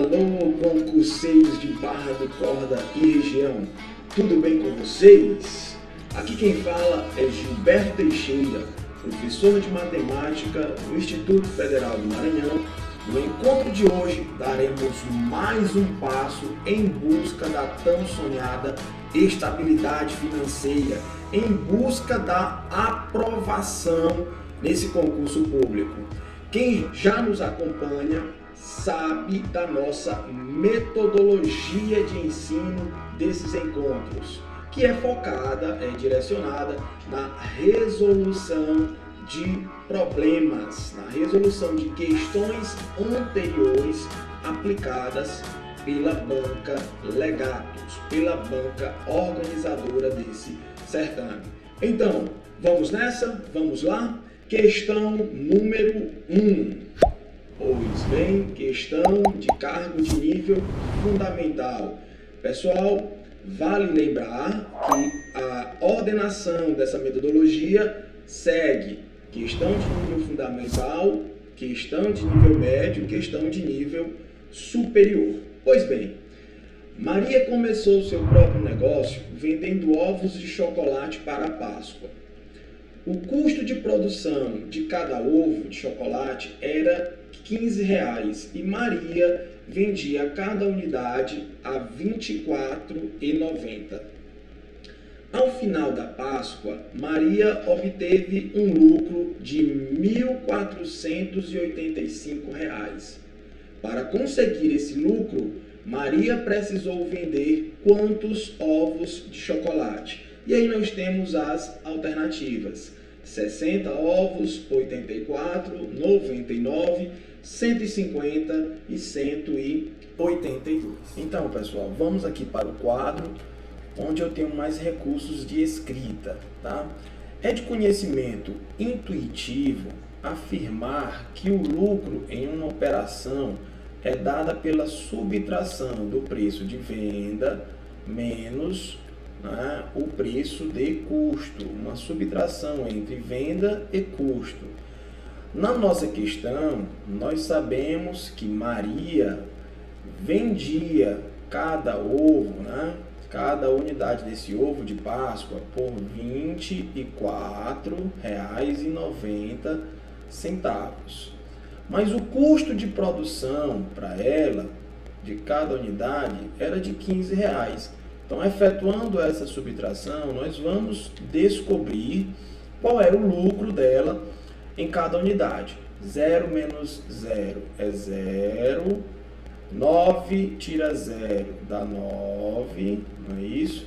Alô, concurseiros de Barra do Corda e região, tudo bem com vocês? Aqui quem fala é Gilberto Teixeira, professor de matemática do Instituto Federal do Maranhão. No encontro de hoje daremos mais um passo em busca da tão sonhada estabilidade financeira, em busca da aprovação nesse concurso público. Quem já nos acompanha sabe da nossa metodologia de ensino desses encontros, que é focada, direcionada na resolução de problemas, na resolução de questões anteriores aplicadas pela banca Legatos, pela banca organizadora desse certame. Então, vamos nessa? Vamos lá? Questão número 1. Pois bem, questão de cargo de nível fundamental. Pessoal, vale lembrar que a ordenação dessa metodologia segue questão de nível fundamental, questão de nível médio, questão de nível superior. Pois bem, Maria começou seu próprio negócio vendendo ovos de chocolate para a Páscoa. O custo de produção de cada ovo de chocolate era R$15 e Maria vendia cada unidade a R$ 24,90. Ao final da Páscoa, Maria obteve um lucro de R$ 1.485. Para conseguir esse lucro, Maria precisou vender quantos ovos de chocolate? E aí nós temos as alternativas: 60 ovos, 84, 99, 150 e 182. Então, pessoal, vamos aqui para o quadro onde eu tenho mais recursos de escrita, tá? É de conhecimento intuitivo afirmar que o lucro em uma operação é dada pela subtração do preço de venda menos o preço de custo, uma subtração entre venda e custo. Na nossa questão, nós sabemos que Maria vendia cada ovo, cada unidade desse ovo de Páscoa por R$ 24,90. Mas o custo de produção para ela, de cada unidade, era de R$ 15. Então, efetuando essa subtração, nós vamos descobrir qual era o lucro dela em cada unidade. 0 menos 0 é 0. 9 tira 0 dá 9, não é isso?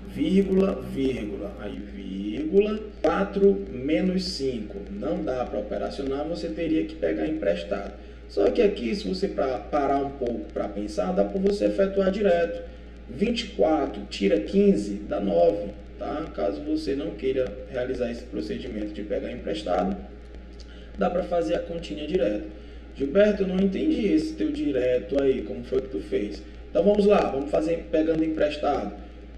Vírgula, vírgula, aí vírgula. 4 menos 5 não dá para operacionar, você teria que pegar emprestado. Só que aqui, se você parar um pouco para pensar, dá para você efetuar direto. 24 tira 15 dá 9, tá? Caso você não queira realizar esse procedimento de pegar emprestado, dá para fazer a continha direto. Gilberto, eu não entendi esse teu direto aí, como foi que tu fez? Então vamos lá, vamos fazer pegando emprestado.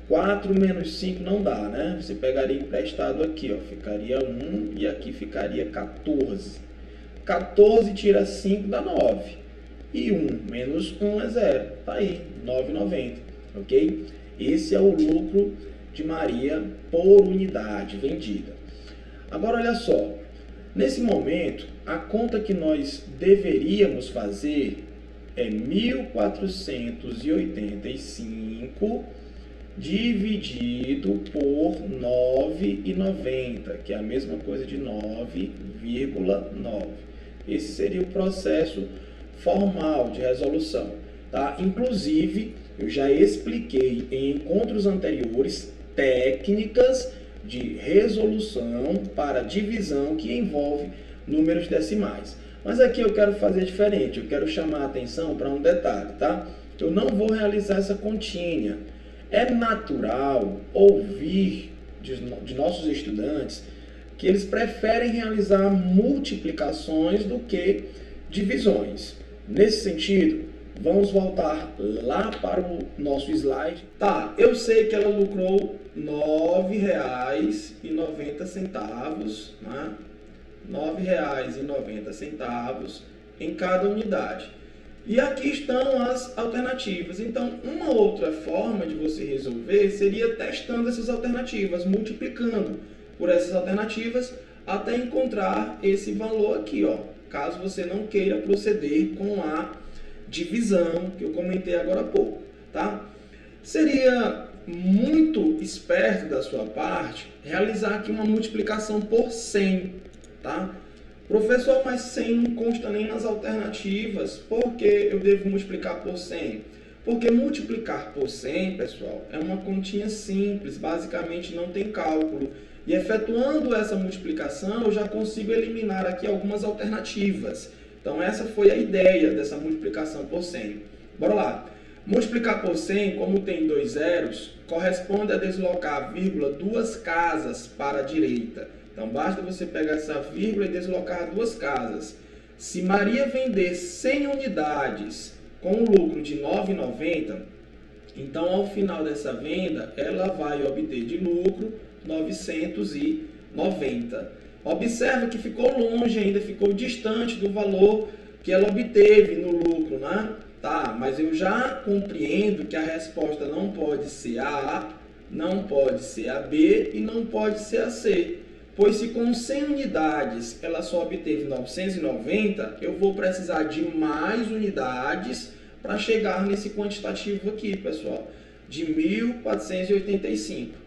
4 menos 5 não dá, né? Você pegaria emprestado aqui, ó, ficaria 1 e aqui ficaria 14. 14 tira 5 dá 9. E 1 menos 1 é 0. Tá aí, 9,90, ok? Esse é o lucro de Maria por unidade vendida. Agora olha só, nesse momento, a conta que nós deveríamos fazer é 1.485 dividido por 9,90, que é a mesma coisa de 9,9. Esse seria o processo formal de resolução, tá? Inclusive, eu já expliquei em encontros anteriores técnicas de resolução para divisão que envolve números decimais. Mas aqui eu quero fazer diferente, eu quero chamar a atenção para um detalhe, tá? Eu não vou realizar essa continha. É natural ouvir de nossos estudantes que eles preferem realizar multiplicações do que divisões. Nesse sentido, vamos voltar lá para o nosso slide. Tá, eu sei que ela lucrou R$ 9,90, né? R$ 9,90 em cada unidade. E aqui estão as alternativas. Então, uma outra forma de você resolver seria testando essas alternativas, multiplicando por essas alternativas até encontrar esse valor aqui, ó, caso você não queira proceder com a divisão que eu comentei agora há pouco, tá? Seria muito esperto da sua parte realizar aqui uma multiplicação por 100, tá? Professor, mas 100 não consta nem nas alternativas, por que eu devo multiplicar por 100? Porque multiplicar por 100, pessoal, é uma continha simples, basicamente não tem cálculo. E efetuando essa multiplicação, eu já consigo eliminar aqui algumas alternativas. Então, essa foi a ideia dessa multiplicação por 100. Bora lá. Multiplicar por 100, como tem dois zeros, corresponde a deslocar a vírgula duas casas para a direita. Então, basta você pegar essa vírgula e deslocar duas casas. Se Maria vender 100 unidades com um lucro de R$ 9,90, então, ao final dessa venda, ela vai obter de lucro 990. Observa que ficou longe ainda, ficou distante do valor que ela obteve no lucro, né? Tá, mas eu já compreendo que a resposta não pode ser a A, não pode ser a B e não pode ser a C. Pois se com 100 unidades ela só obteve 990, eu vou precisar de mais unidades para chegar nesse quantitativo aqui, pessoal, de 1485.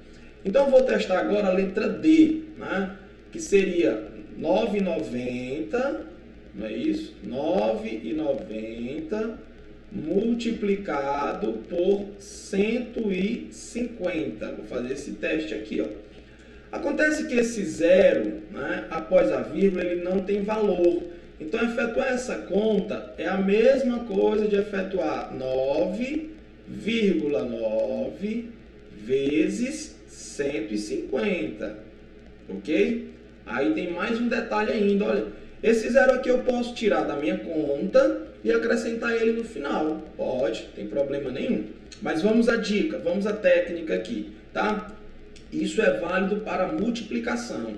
Então, eu vou testar agora a letra D, né? Que seria 9,90, não é isso? 9,90 multiplicado por 150. Vou fazer esse teste aqui, ó. Acontece que esse zero, né, após a vírgula, ele não tem valor. Então, efetuar essa conta é a mesma coisa de efetuar 9,9 vezes 150, ok? Aí tem mais um detalhe ainda, olha. Esse zero aqui eu posso tirar da minha conta e acrescentar ele no final. Pode, não tem problema nenhum. Mas vamos à dica, vamos à técnica aqui, tá? Isso é válido para multiplicação.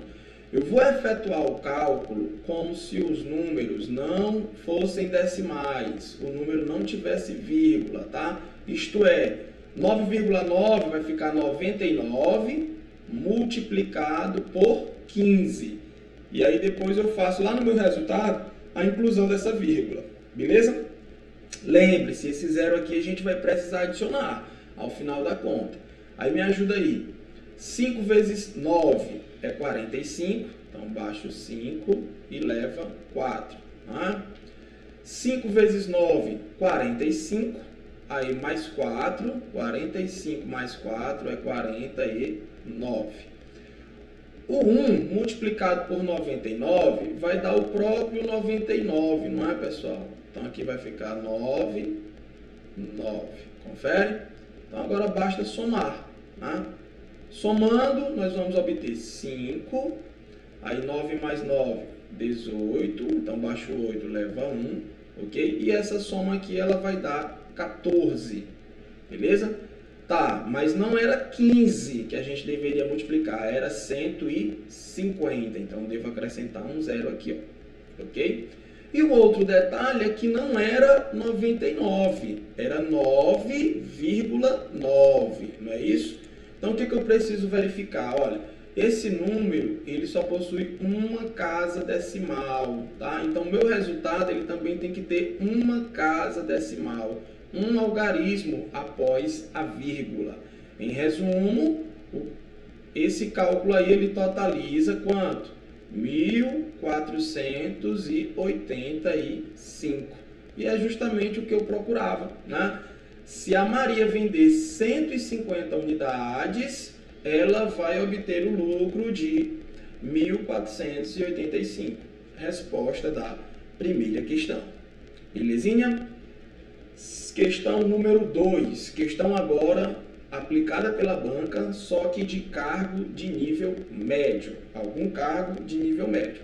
Eu vou efetuar o cálculo como se os números não fossem decimais, o número não tivesse vírgula, tá? Isto é, 9,9 vai ficar 99 multiplicado por 15. E aí depois eu faço lá no meu resultado a inclusão dessa vírgula, beleza? Lembre-se, esse zero aqui a gente vai precisar adicionar ao final da conta. Aí me ajuda aí. 5 vezes 9 é 45, então baixo 5 e leva 4. Tá? 5 vezes 9, 45, aí mais 4, 45 mais 4 é 49. O 1 multiplicado por 99 vai dar o próprio 99, não é, pessoal? Então aqui vai ficar 9. Confere? Então agora basta somar. Tá? Somando, nós vamos obter 5, aí 9 mais 9, 18, então baixo 8 leva 1, ok? E essa soma aqui, ela vai dar 14, beleza? Tá, mas não era 15 que a gente deveria multiplicar, era 150, então devo acrescentar um zero aqui, ó, ok? E o outro detalhe é que não era 99, era 9,9, não é isso? Então, o que eu preciso verificar? Olha, esse número, ele só possui uma casa decimal, tá? Então, o meu resultado, ele também tem que ter uma casa decimal, um algarismo após a vírgula. Em resumo, esse cálculo aí, ele totaliza quanto? 1485. E é justamente o que eu procurava, né? Se a Maria vender 150 unidades, ela vai obter o lucro de 1.485. Resposta da primeira questão. Belezinha? Questão número 2. Questão agora aplicada pela banca, só que de cargo de nível médio. Algum cargo de nível médio.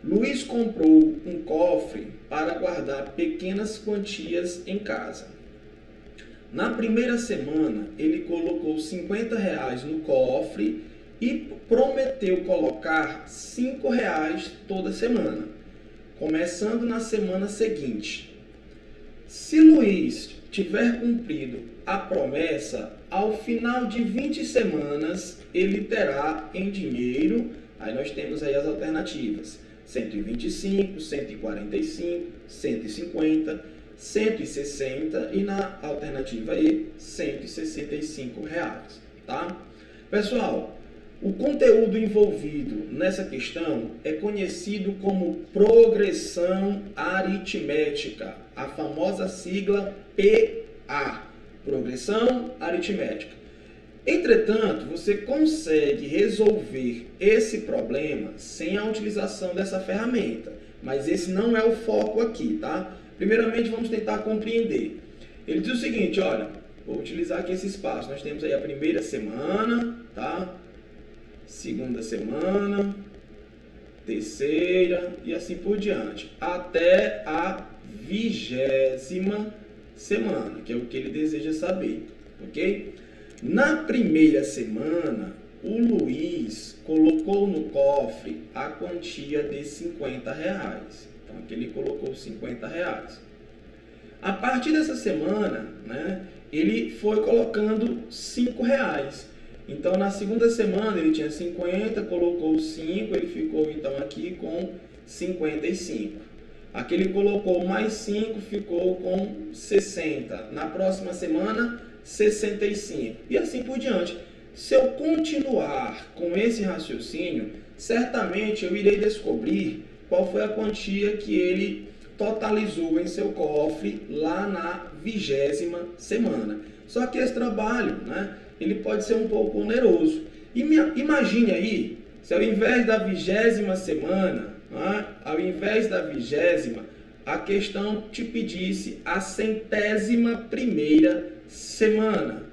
Luiz comprou um cofre para guardar pequenas quantias em casa. Na primeira semana, ele colocou R$50 no cofre e prometeu colocar R$5 toda semana, começando na semana seguinte. Se Luiz tiver cumprido a promessa, ao final de 20 semanas, ele terá em dinheiro, aí nós temos aí as alternativas, 125, 145, 150, 160 e na alternativa E, 165 reais, tá? Pessoal, o conteúdo envolvido nessa questão é conhecido como progressão aritmética, a famosa sigla PA, progressão aritmética. Entretanto, você consegue resolver esse problema sem a utilização dessa ferramenta, mas esse não é o foco aqui, tá? Primeiramente, vamos tentar compreender. Ele diz o seguinte, olha, vou utilizar aqui esse espaço. Nós temos aí a primeira semana, tá? Segunda semana, terceira e assim por diante, até a 20ª semana, que é o que ele deseja saber, ok? Na primeira semana, o Luiz colocou no cofre a quantia de 50 reais. Então, aqui ele colocou 50 reais. A partir dessa semana, né, ele foi colocando 5 reais. Então, na segunda semana, ele tinha 50, colocou 5, ele ficou, então, aqui com 55. Aqui ele colocou mais 5, ficou com 60. Na próxima semana, 65. E assim por diante. Se eu continuar com esse raciocínio, certamente eu irei descobrir qual foi a quantia que ele totalizou em seu cofre lá na 20ª semana. Só que esse trabalho, né, ele pode ser um pouco oneroso. Imagine aí, se ao invés da 20ª semana, né, ao invés da 20ª, a questão te pedisse a 100ª semana.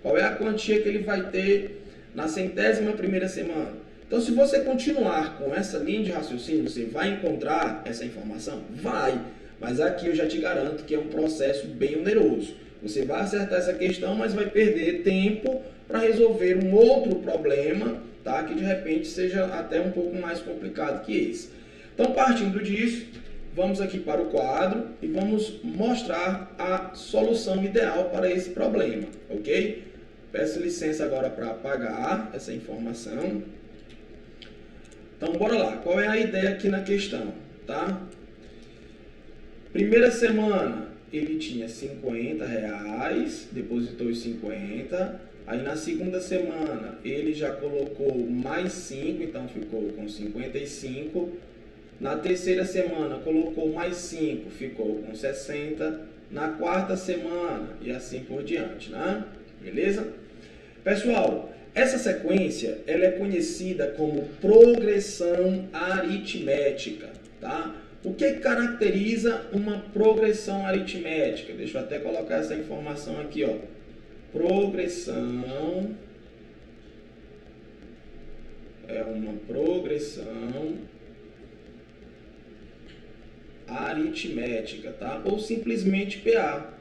Qual é a quantia que ele vai ter na 100ª semana? Então, se você continuar com essa linha de raciocínio, você vai encontrar essa informação? Vai! Mas aqui eu já te garanto que é um processo bem oneroso. Você vai acertar essa questão, mas vai perder tempo para resolver um outro problema, tá? Que de repente seja até um pouco mais complicado que esse. Então, partindo disso, vamos aqui para o quadro e vamos mostrar a solução ideal para esse problema, ok? Peço licença agora para apagar essa informação. Então, bora lá. Qual é a ideia aqui na questão, tá? Primeira semana, ele tinha 50 reais, depositou os 50. Aí, na segunda semana, ele já colocou mais 5, então ficou com 55. Na terceira semana, colocou mais 5, ficou com 60. Na quarta semana, e assim por diante, né? Beleza? Pessoal, essa sequência ela é conhecida como progressão aritmética, tá? O que caracteriza uma progressão aritmética? Deixa eu até colocar essa informação aqui, ó. Progressão é uma progressão aritmética, tá? Ou simplesmente PA.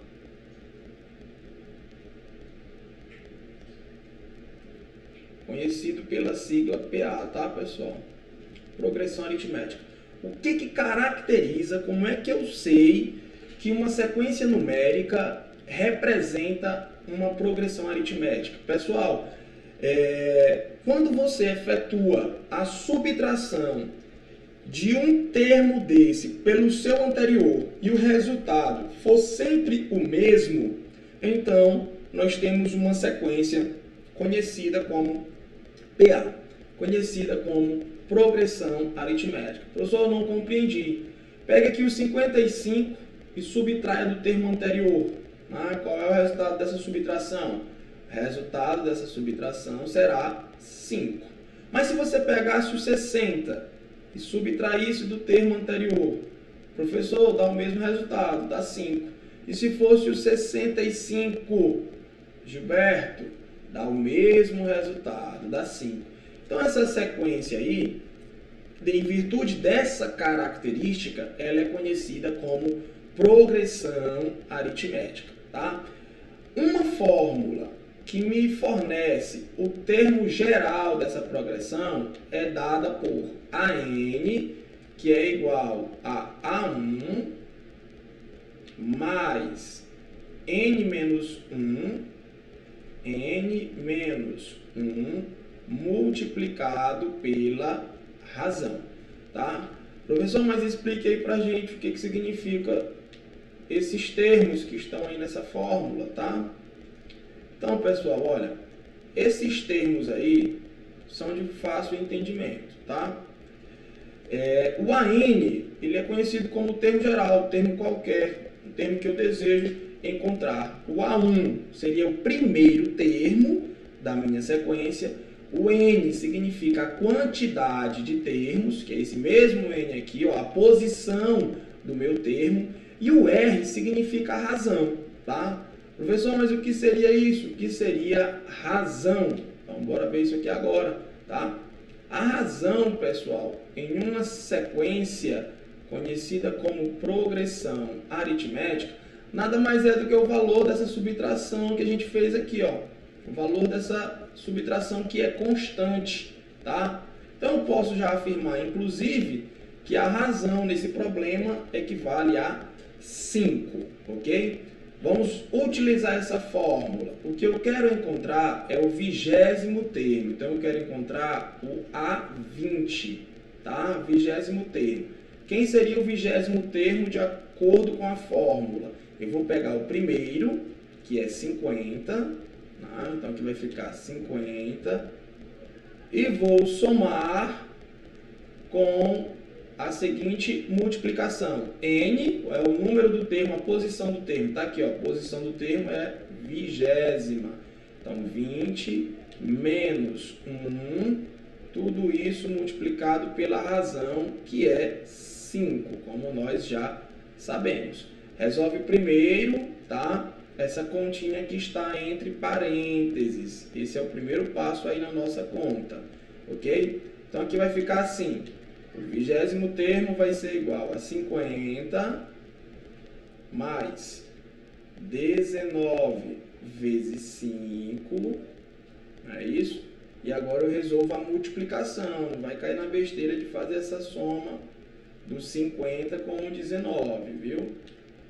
Conhecido pela sigla PA, tá, pessoal? Progressão aritmética. O que caracteriza, como é que eu sei que uma sequência numérica representa uma progressão aritmética? Pessoal, quando você efetua a subtração de um termo desse pelo seu anterior e o resultado for sempre o mesmo, então nós temos uma sequência conhecida como PA, conhecida como progressão aritmética. Professor, eu não compreendi. Pega aqui os 55 e subtraia do termo anterior. Qual é o resultado dessa subtração? O resultado dessa subtração será 5. Mas se você pegasse os 60 e subtraísse do termo anterior, professor, dá o mesmo resultado, dá 5. E se fosse o 65, Gilberto, dá o mesmo resultado, dá 5. Então, essa sequência aí, em virtude dessa característica, ela é conhecida como progressão aritmética, tá? Uma fórmula que me fornece o termo geral dessa progressão é dada por AN, que é igual a A1 mais n menos 1 multiplicado pela razão, tá? Professor, mas explique aí pra gente o que significa esses termos que estão aí nessa fórmula, tá? Então, pessoal, olha, esses termos aí são de fácil entendimento, tá? O AN, ele é conhecido como termo geral, termo qualquer, um termo que eu desejo encontrar. O A1 seria o primeiro termo da minha sequência. O N significa a quantidade de termos, que é esse mesmo N aqui, ó, a posição do meu termo. E o R significa a razão, tá? Professor, mas o que seria isso? O que seria razão? Então, bora ver isso aqui agora, tá? A razão, pessoal, em uma sequência conhecida como progressão aritmética, nada mais é do que o valor dessa subtração que a gente fez aqui, ó. O valor dessa subtração que é constante, tá? Então, eu posso já afirmar, inclusive, que a razão nesse problema equivale a 5, ok? Vamos utilizar essa fórmula. O que eu quero encontrar é o 20º termo. Então, eu quero encontrar o A20, tá? 20º termo. Quem seria o 20º termo de acordo com a fórmula? Eu vou pegar o primeiro, que é 50, tá? Então, aqui vai ficar 50. E vou somar com a seguinte multiplicação. N é o número do termo, a posição do termo. Tá aqui, ó. A posição do termo é 20ª. Então, 20 menos 1, tudo isso multiplicado pela razão, que é 5, como nós já sabemos. Resolve primeiro, tá? Essa continha que está entre parênteses. Esse é o primeiro passo aí na nossa conta, ok? Então, aqui vai ficar assim. O 20º termo vai ser igual a 50 mais 19 vezes 5, é isso? E agora eu resolvo a multiplicação, não vai cair na besteira de fazer essa soma do 50 com o 19, viu?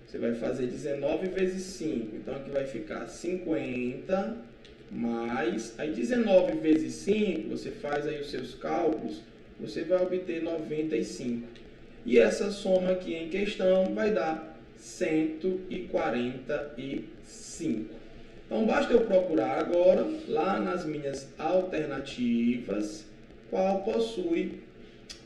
Você vai fazer 19 vezes 5, então aqui vai ficar 50 mais, aí 19 vezes 5, você faz aí os seus cálculos, você vai obter 95. E essa soma aqui em questão vai dar 145. Então, basta eu procurar agora, lá nas minhas alternativas, qual possui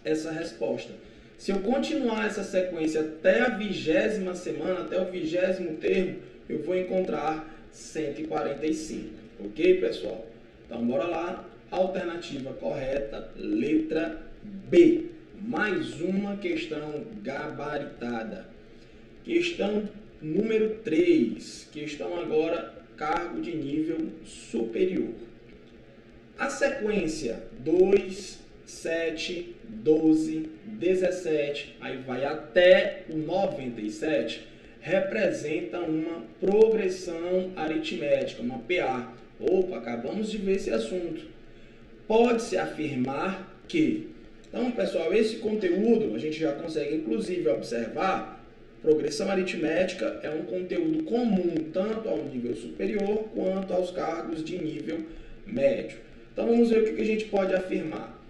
essa resposta. Se eu continuar essa sequência até a 20ª semana, até o 20º termo, eu vou encontrar 145. Ok, pessoal? Então, bora lá. Alternativa correta, letra B. Mais uma questão gabaritada. Questão número 3. Questão agora, cargo de nível superior. A sequência 2, 7, 12, 17, aí vai até o 97, representa uma progressão aritmética, uma PA. Opa, acabamos de ver esse assunto. Pode-se afirmar que... Então, pessoal, esse conteúdo a gente já consegue, inclusive, observar. Progressão aritmética é um conteúdo comum tanto ao nível superior quanto aos cargos de nível médio. Então, vamos ver o que a gente pode afirmar.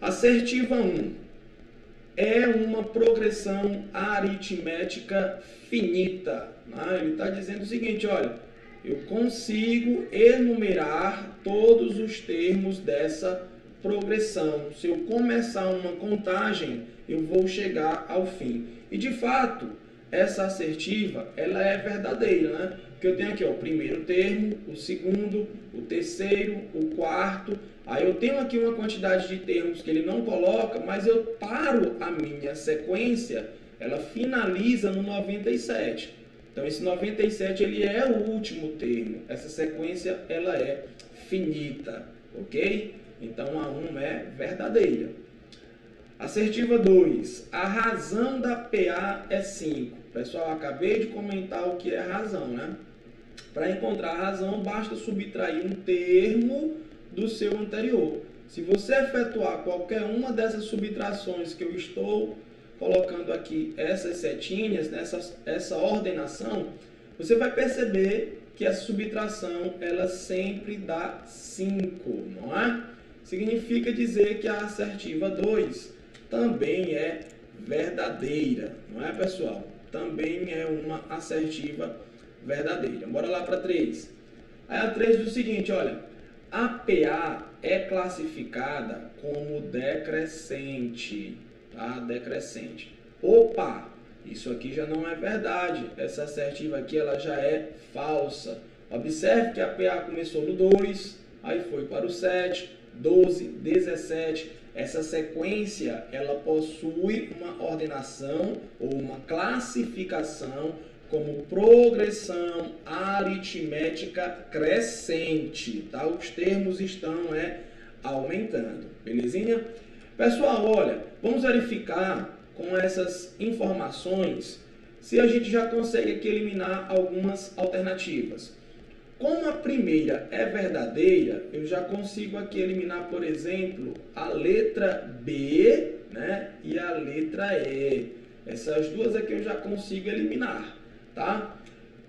Assertiva 1 é uma progressão aritmética finita. Ele está dizendo o seguinte, olha, eu consigo enumerar todos os termos dessa progressão. Se eu começar uma contagem, eu vou chegar ao fim. E, de fato, essa assertiva, ela é verdadeira, né? Porque eu tenho aqui, ó, o primeiro termo, o segundo, o terceiro, o quarto. Aí eu tenho aqui uma quantidade de termos que ele não coloca, mas eu paro a minha sequência, ela finaliza no 97. Então, esse 97, ele é o último termo. Essa sequência, ela é finita, ok? Então, a 1 é verdadeira. Assertiva 2. A razão da PA é 5. Pessoal, acabei de comentar o que é razão, né? Para encontrar a razão, basta subtrair um termo do seu anterior. Se você efetuar qualquer uma dessas subtrações que eu estou colocando aqui essas setinhas, essa ordenação, você vai perceber que a subtração ela sempre dá 5, não é? Significa dizer que a assertiva 2 também é verdadeira, não é, pessoal? Também é uma assertiva verdadeira. Bora lá para 3. Aí a 3 diz o seguinte, olha, a PA é classificada como decrescente, tá? Decrescente. Opa! Isso aqui já não é verdade. Essa assertiva aqui ela já é falsa. Observe que a PA começou no 2, aí foi para o 7, 12, 17. Essa sequência ela possui uma ordenação ou uma classificação como progressão aritmética crescente. Tá? Os termos estão aumentando. Belezinha? Pessoal, olha, vamos verificar com essas informações se a gente já consegue aqui eliminar algumas alternativas. Como a primeira é verdadeira, eu já consigo aqui eliminar, por exemplo, a letra B, né, e a letra E. Essas duas aqui eu já consigo eliminar, tá?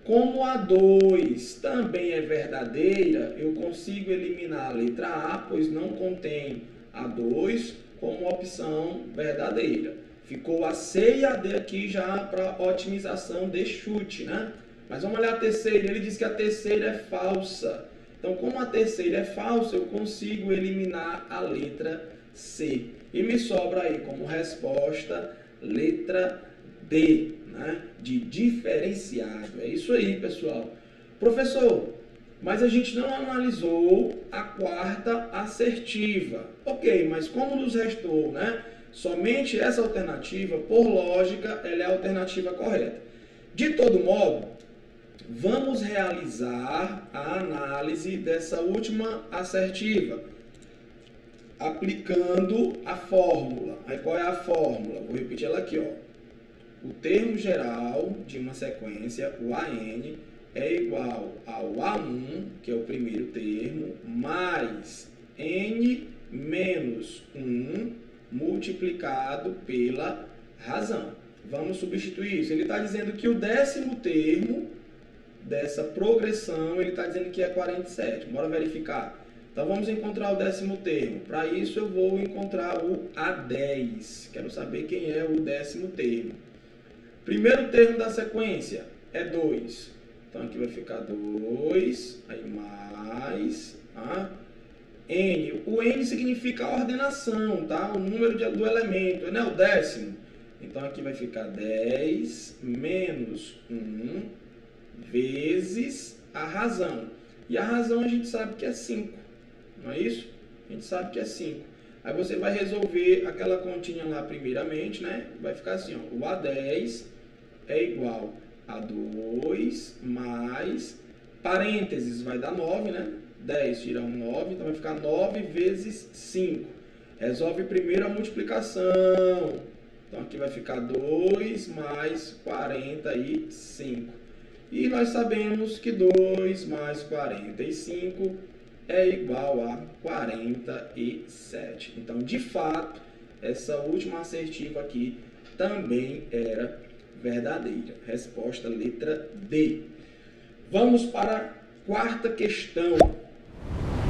Como a 2 também é verdadeira, eu consigo eliminar a letra A, pois não contém a 2 como opção verdadeira. Ficou a C e a D aqui já para otimização de chute, né? Mas vamos olhar a terceira. Ele diz que a terceira é falsa. Então, como a terceira é falsa, eu consigo eliminar a letra C. E me sobra aí como resposta letra D, né? De diferenciado. É isso aí, pessoal. Professor, mas a gente não analisou a quarta assertiva. Ok, mas como nos restou, né? Somente essa alternativa, por lógica, ela é a alternativa correta. De todo modo, vamos realizar a análise dessa última assertiva, aplicando a fórmula. Aí qual é a fórmula? Vou repetir ela aqui, ó. O termo geral de uma sequência, o AN, é igual ao A1, que é o primeiro termo, mais N menos 1 multiplicado pela razão. Vamos substituir isso. Ele está dizendo que o 10º termo dessa progressão, ele está dizendo que é 47. Bora verificar. Então, vamos encontrar o 10º termo. Para isso, eu vou encontrar o A10. Quero saber quem é o 10º termo. Primeiro termo da sequência é 2. Então, aqui vai ficar 2, aí mais... N. O N significa a ordenação, tá? O número do elemento, né? O 10º. Então, aqui vai ficar 10 menos 1 vezes a razão. E a razão a gente sabe que é 5, não é isso? A gente sabe que é 5. Aí você vai resolver aquela continha lá primeiramente, né? Vai ficar assim, ó. O A10 é igual a 2 mais parênteses, vai dar 9, né? 10 tira 1, 9, então vai ficar 9 vezes 5. Resolve primeiro a multiplicação. Então aqui vai ficar 2 mais 45. E nós sabemos que 2 mais 45 é igual a 47. Então, de fato, essa última assertiva aqui também era verdadeira. Resposta letra D. Vamos para a quarta questão.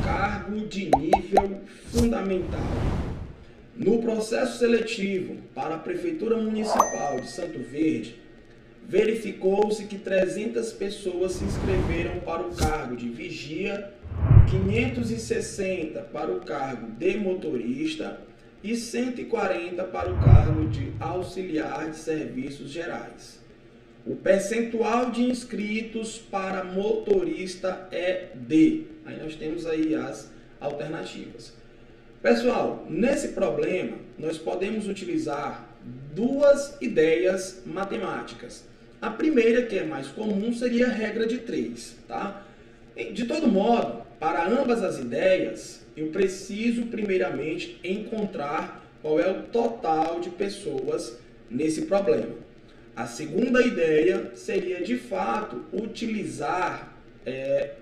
Cargo de nível fundamental. No processo seletivo para a Prefeitura Municipal de Santo Verde, verificou-se que 300 pessoas se inscreveram para o cargo de vigia, 560 para o cargo de motorista e 140 para o cargo de auxiliar de serviços gerais. O percentual de inscritos para motorista é D. Aí nós temos aí as alternativas. Pessoal, nesse problema, nós podemos utilizar duas ideias matemáticas. A primeira, que é mais comum, seria a regra de 3, tá? De todo modo, para ambas as ideias, eu preciso primeiramente encontrar qual é o total de pessoas nesse problema. A segunda ideia seria, de fato, utilizar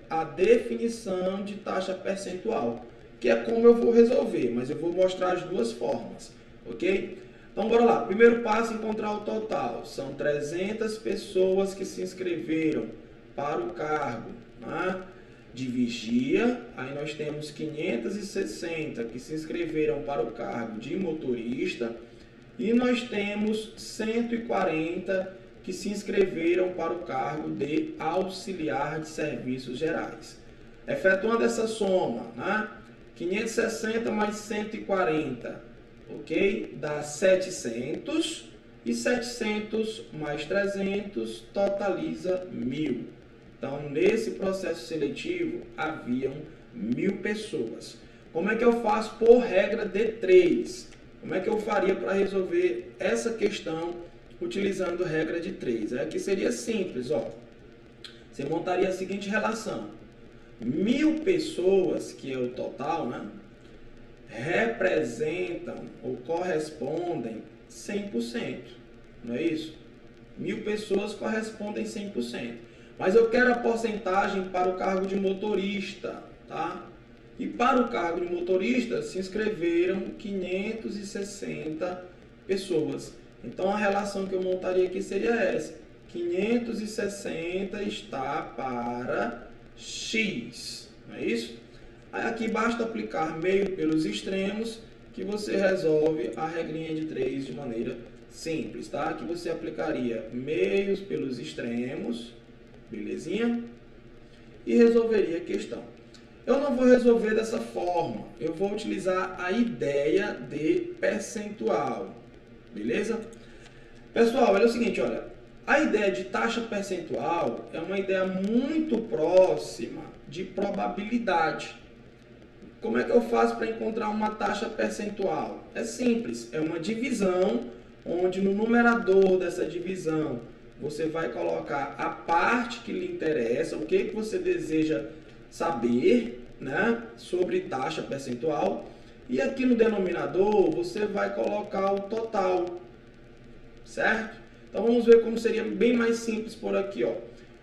a definição de taxa percentual, que é como eu vou resolver, mas eu vou mostrar as duas formas, ok? Então, bora lá. Primeiro passo, encontrar o total. São 300 pessoas que se inscreveram para o cargo, né, de vigia. Aí nós temos 560 que se inscreveram para o cargo de motorista. E nós temos 140 que se inscreveram para o cargo de auxiliar de serviços gerais. Efetuando essa soma, né, 560 mais 140, ok? Dá 700, e 700 mais 300 totaliza 1.000. Então, nesse processo seletivo, haviam 1.000 pessoas. Como é que eu faço por regra de 3? Como é que eu faria para resolver essa questão utilizando regra de 3? Aqui seria simples, ó. Você montaria a seguinte relação. 1.000 pessoas, que é o total, né, representam ou correspondem 100%. Não é isso? 1.000 pessoas correspondem 100%. Mas eu quero a porcentagem para o cargo de motorista, tá? E para o cargo de motorista se inscreveram 560 pessoas. Então a relação que eu montaria aqui seria essa. 560 está para X. Não é isso? Aí aqui basta aplicar meio pelos extremos que você resolve a regrinha de 3 de maneira simples, tá? Aqui você aplicaria meios pelos extremos, belezinha? E resolveria a questão. Eu não vou resolver dessa forma, eu vou utilizar a ideia de percentual, beleza? Pessoal, olha o seguinte, olha, a ideia de taxa percentual é uma ideia muito próxima de probabilidade. Como é que eu faço para encontrar uma taxa percentual? É simples, é uma divisão, onde no numerador dessa divisão você vai colocar a parte que lhe interessa, o que você deseja saber, né, sobre taxa percentual, e aqui no denominador você vai colocar o total, certo? Então vamos ver como seria bem mais simples por aqui, ó.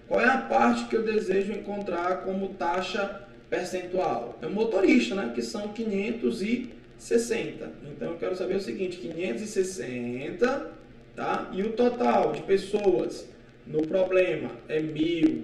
Qual é a parte que eu desejo encontrar como taxa percentual? É o motorista, né, que são 560. Então eu quero saber o seguinte, 560, tá? E o total de pessoas no problema é 1.000.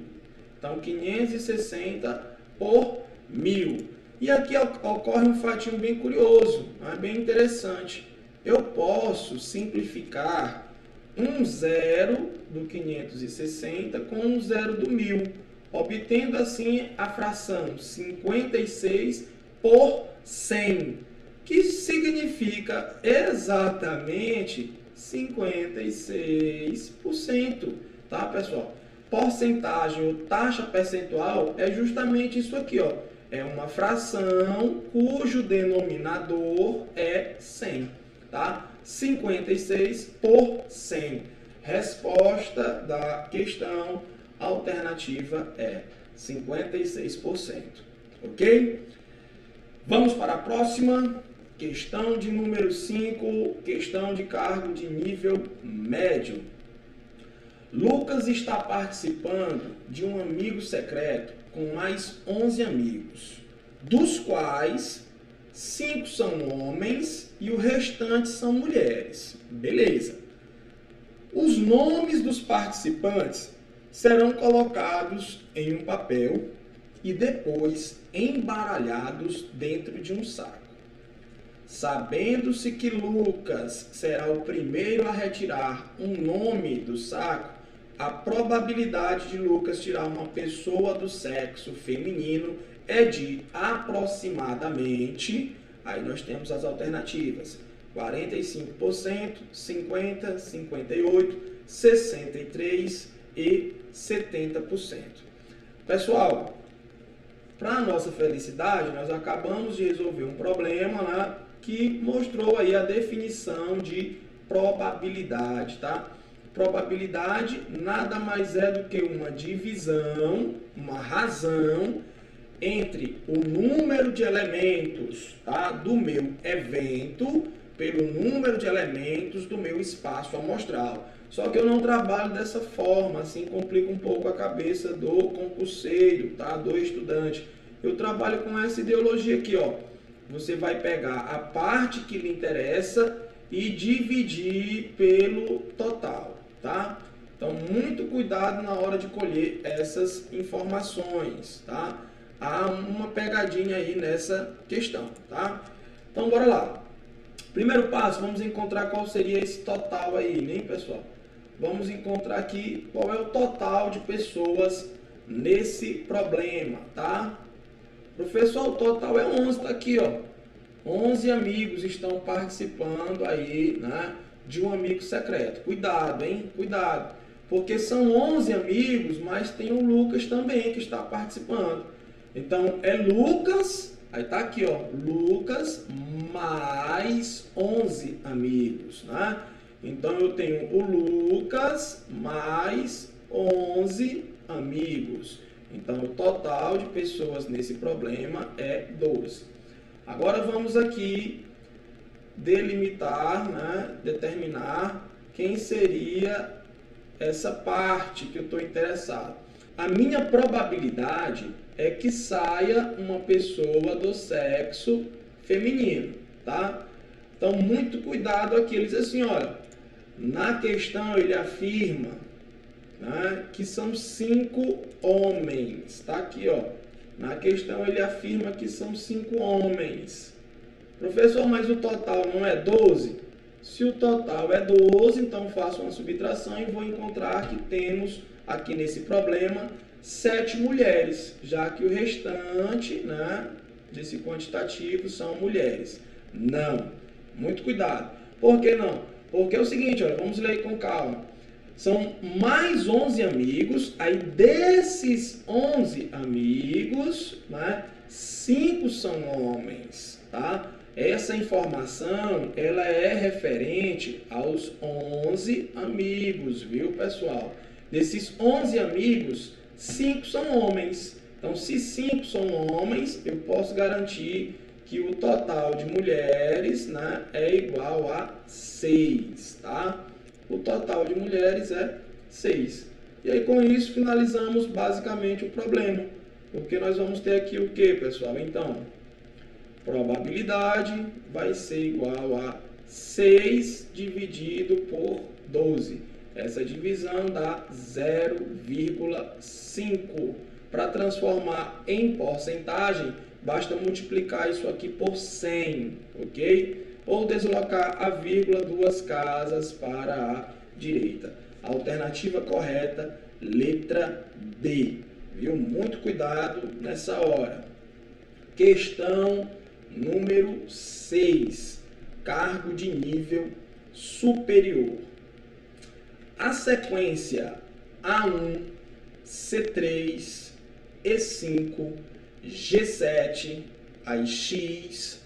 Então 560 por 1.000. E aqui ocorre um fatinho bem curioso, né? Bem interessante. Eu posso simplificar um zero do 560 com um zero do 1.000, obtendo assim a fração 56 por 100, que significa exatamente 56%, tá, pessoal? Porcentagem ou taxa percentual é justamente isso aqui, ó. É uma fração cujo denominador é 100, tá? 56 por 100. Resposta da questão alternativa é 56%, ok? Vamos para a próxima. Questão de número 5, questão de cargo de nível médio. Lucas está participando de um amigo secreto com mais 11 amigos, dos quais 5 são homens e o restante são mulheres. Beleza. Os nomes dos participantes serão colocados em um papel e depois embaralhados dentro de um saco. Sabendo-se que Lucas será o primeiro a retirar um nome do saco, a probabilidade de Lucas tirar uma pessoa do sexo feminino é de aproximadamente, aí nós temos as alternativas, 45%, 50%, 58%, 63% e 70%. Pessoal, para a nossa felicidade, nós acabamos de resolver um problema, né, que mostrou aí a definição de probabilidade, tá? Probabilidade nada mais é do que uma divisão, uma razão entre o número de elementos, tá, do meu evento pelo número de elementos do meu espaço amostral. Só que eu não trabalho dessa forma, assim complica um pouco a cabeça do concurseiro, tá, do estudante. Eu trabalho com essa ideologia aqui, ó. Você vai pegar a parte que lhe interessa e dividir pelo total, tá? Então, muito cuidado na hora de colher essas informações, tá? Há uma pegadinha aí nessa questão, tá? Então, bora lá. Primeiro passo, vamos encontrar qual seria esse total aí, né, pessoal? Vamos encontrar aqui qual é o total de pessoas nesse problema, tá? Professor, o total é 11, tá aqui, ó. 11 amigos estão participando aí, né, de um amigo secreto. Cuidado, hein? Cuidado. Porque são 11 amigos, mas tem o Lucas também que está participando. Então, é Lucas, aí tá aqui, ó, Lucas mais 11 amigos, né? Então, eu tenho o Lucas mais 11 amigos. Então, o total de pessoas nesse problema é 12. Agora, vamos aqui delimitar, né, determinar quem seria essa parte que eu estou interessado. A minha probabilidade é que saia uma pessoa do sexo feminino, tá? Então, muito cuidado aqui. Ele diz assim, olha, na questão ele afirma, né, que são 5 homens, tá aqui, ó. Na questão ele afirma que são 5 homens. Professor, mas o total não é 12? Se o total é 12, então faço uma subtração e vou encontrar que temos aqui nesse problema 7 mulheres, já que o restante, né, desse quantitativo são mulheres. Não. Muito cuidado. Por que não? Porque é o seguinte, olha, vamos ler com calma. São mais 11 amigos, aí desses 11 amigos, né, 5 são homens, tá? Essa informação, ela é referente aos 11 amigos, viu, pessoal? Desses 11 amigos, 5 são homens. Então, se 5 são homens, eu posso garantir que o total de mulheres, né, é igual a 6, tá? O total de mulheres é 6. E aí, com isso, finalizamos basicamente o problema. Porque nós vamos ter aqui o que, pessoal? Então, probabilidade vai ser igual a 6 dividido por 12. Essa divisão dá 0,5. Para transformar em porcentagem, basta multiplicar isso aqui por 100, ok? Ou deslocar a vírgula 2 casas para a direita. A alternativa correta, letra B. Viu? Muito cuidado nessa hora. Questão número 6. Cargo de nível superior. A sequência A1, C3, E5, G7, aí X,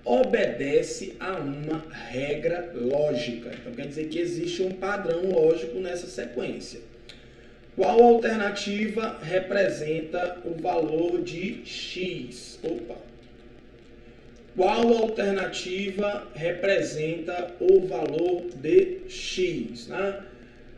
obedece a uma regra lógica. Então, quer dizer que existe um padrão lógico nessa sequência. Qual alternativa representa o valor de X? Qual alternativa representa o valor de X, né?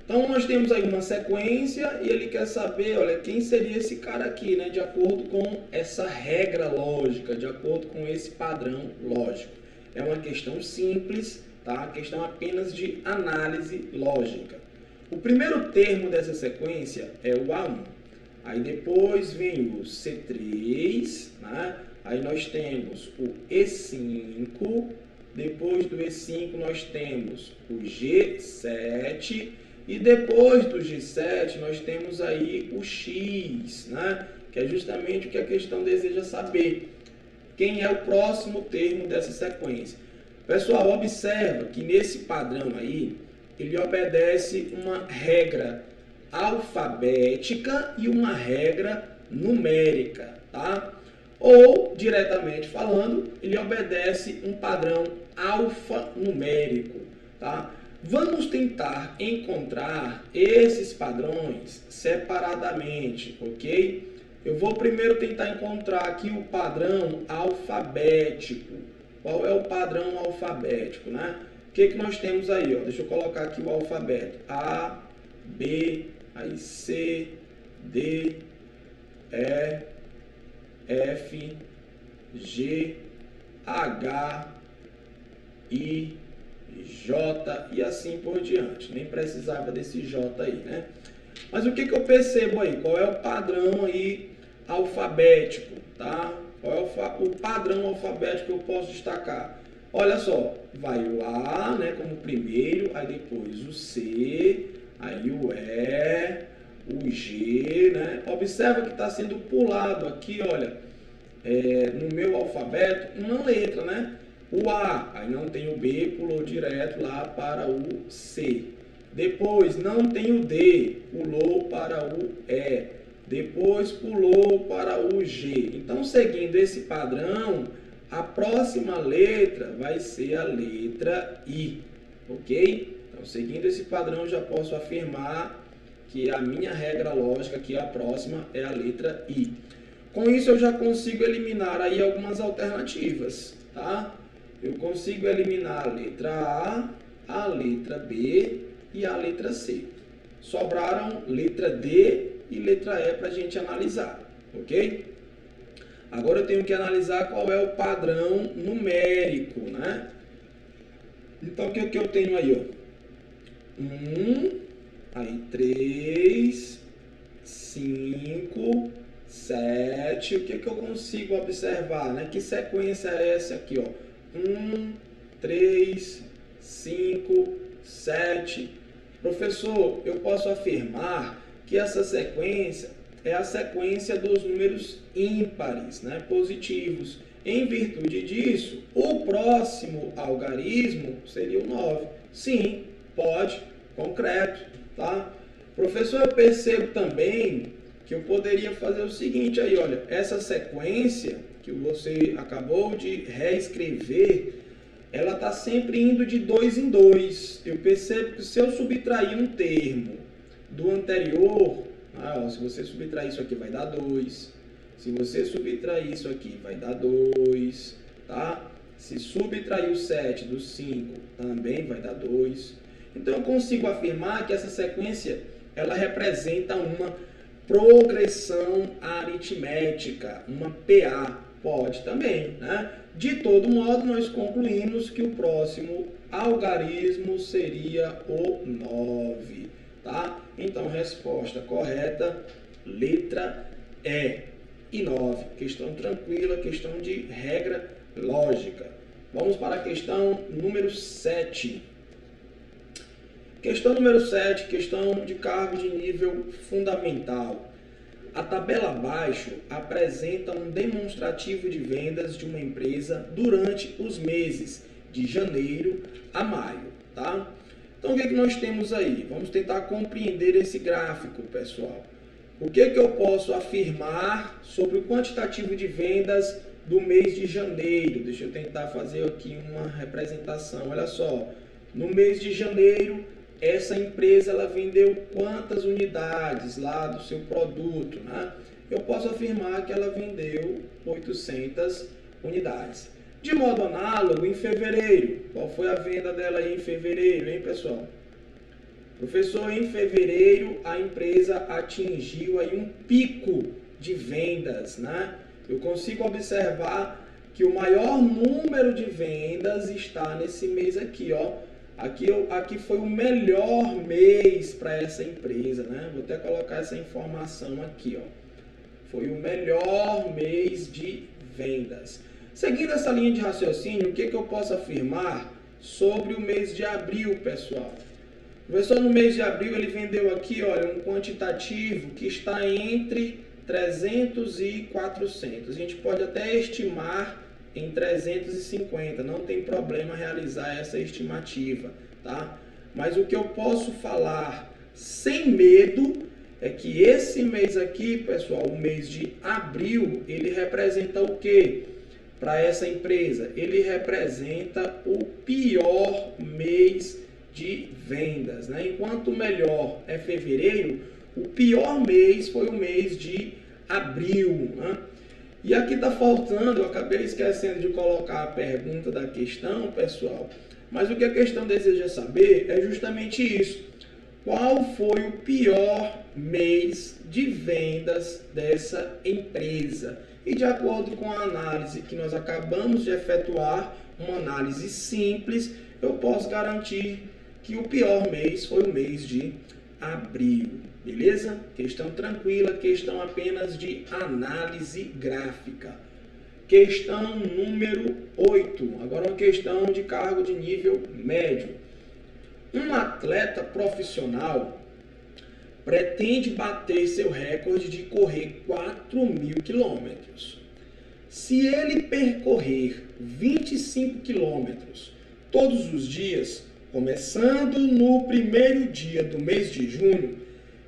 Então, nós temos aí uma sequência e ele quer saber, olha, quem seria esse cara aqui, né? De acordo com essa regra lógica, de acordo com esse padrão lógico. É uma questão simples, tá? Questão apenas de análise lógica. O primeiro termo dessa sequência é o A1. Aí depois vem o C3, né? Aí nós temos o E5. Depois do E5 nós temos o G7. E depois do G7 nós temos aí o X, né? Que é justamente o que a questão deseja saber. Quem é o próximo termo dessa sequência? Pessoal, observa que nesse padrão aí, ele obedece uma regra alfabética e uma regra numérica, tá? Ou, diretamente falando, ele obedece um padrão alfanumérico, tá? Vamos tentar encontrar esses padrões separadamente, ok? Eu vou primeiro tentar encontrar aqui o padrão alfabético. Qual é o padrão alfabético, né? O que nós temos aí, ó? Deixa eu colocar aqui o alfabeto. A, B, aí C, D, E, F, G, H, I, J e assim por diante. Nem precisava desse J aí, né? Mas o que eu percebo aí? Qual é o padrão aí alfabético, tá? Qual é o padrão alfabético que eu posso destacar? Olha só, vai o A, né, como primeiro, aí depois o C, aí o E, o G, né? Observa que está sendo pulado aqui, olha, no meu alfabeto, uma letra, né? O A, aí não tem o B, pulou direto lá para o C. Depois não tem o D, pulou para o E. Depois pulou para o G. Então, seguindo esse padrão, a próxima letra vai ser a letra I, ok? Então, seguindo esse padrão, já posso afirmar que a minha regra lógica aqui, a próxima, é a letra I. Com isso, eu já consigo eliminar aí algumas alternativas, tá? Eu consigo eliminar a letra A letra B e a letra C. Sobraram letra D e letra E para a gente analisar, ok? Agora eu tenho que analisar qual é o padrão numérico, né? Então, o que eu tenho aí, ó? 1, aí 3, 5, 7. O que eu consigo observar, né? Que sequência é essa aqui, ó? 1, 3, 5, 7. Professor, eu posso afirmar que essa sequência é a sequência dos números ímpares, né, positivos. Em virtude disso, o próximo algarismo seria o 9. Sim, pode, concreto, tá? Professor, eu percebo também que eu poderia fazer o seguinte aí, olha, essa sequência que você acabou de reescrever, ela está sempre indo de 2 em 2. Eu percebo que se eu subtrair um termo do anterior, se você subtrair isso aqui vai dar 2. Se você subtrair isso aqui vai dar 2, tá? Se subtrair o 7 do 5 também vai dar 2. Então eu consigo afirmar que essa sequência ela representa uma progressão aritmética, uma PA. Pode também, né? De todo modo, nós concluímos que o próximo algarismo seria o 9, tá? Então, resposta correta, letra E. E 9, questão tranquila, questão de regra lógica. Vamos para a questão número 7. Questão número 7, questão de cargo de nível fundamental. A tabela abaixo apresenta um demonstrativo de vendas de uma empresa durante os meses de janeiro a maio, tá? Então, o que nós temos aí? Vamos tentar compreender esse gráfico, pessoal. O que eu posso afirmar sobre o quantitativo de vendas do mês de janeiro? Deixa eu tentar fazer aqui uma representação. Olha só, no mês de janeiro, essa empresa ela vendeu quantas unidades lá do seu produto, né? Eu posso afirmar que ela vendeu 800 unidades. De modo análogo, em fevereiro, qual foi a venda dela aí em fevereiro, hein, pessoal? Professor, em fevereiro a empresa atingiu aí um pico de vendas, né? Eu consigo observar que o maior número de vendas está nesse mês aqui, ó. Aqui foi o melhor mês para essa empresa, né? Vou até colocar essa informação aqui, ó. Foi o melhor mês de vendas. Seguindo essa linha de raciocínio, o que eu posso afirmar sobre o mês de abril, pessoal? O professor, no mês de abril, ele vendeu aqui, olha, um quantitativo que está entre 300 e 400. A gente pode até estimar em 350, não tem problema realizar essa estimativa, tá? Mas o que eu posso falar sem medo é que esse mês aqui, pessoal, o mês de abril, ele representa o quê? Para essa empresa, ele representa o pior mês de vendas, né? Enquanto o melhor é fevereiro, o pior mês foi o mês de abril, né? E aqui está faltando, eu acabei esquecendo de colocar a pergunta da questão, pessoal, mas o que a questão deseja saber é justamente isso. Qual foi o pior mês de vendas dessa empresa? E de acordo com a análise que nós acabamos de efetuar, uma análise simples, eu posso garantir que o pior mês foi o mês de abril. Beleza? Questão tranquila, questão apenas de análise gráfica. Questão número 8. Agora uma questão de cargo de nível médio. Um atleta profissional pretende bater seu recorde de correr 4.000 quilômetros. Se ele percorrer 25 quilômetros todos os dias, começando no primeiro dia do mês de junho,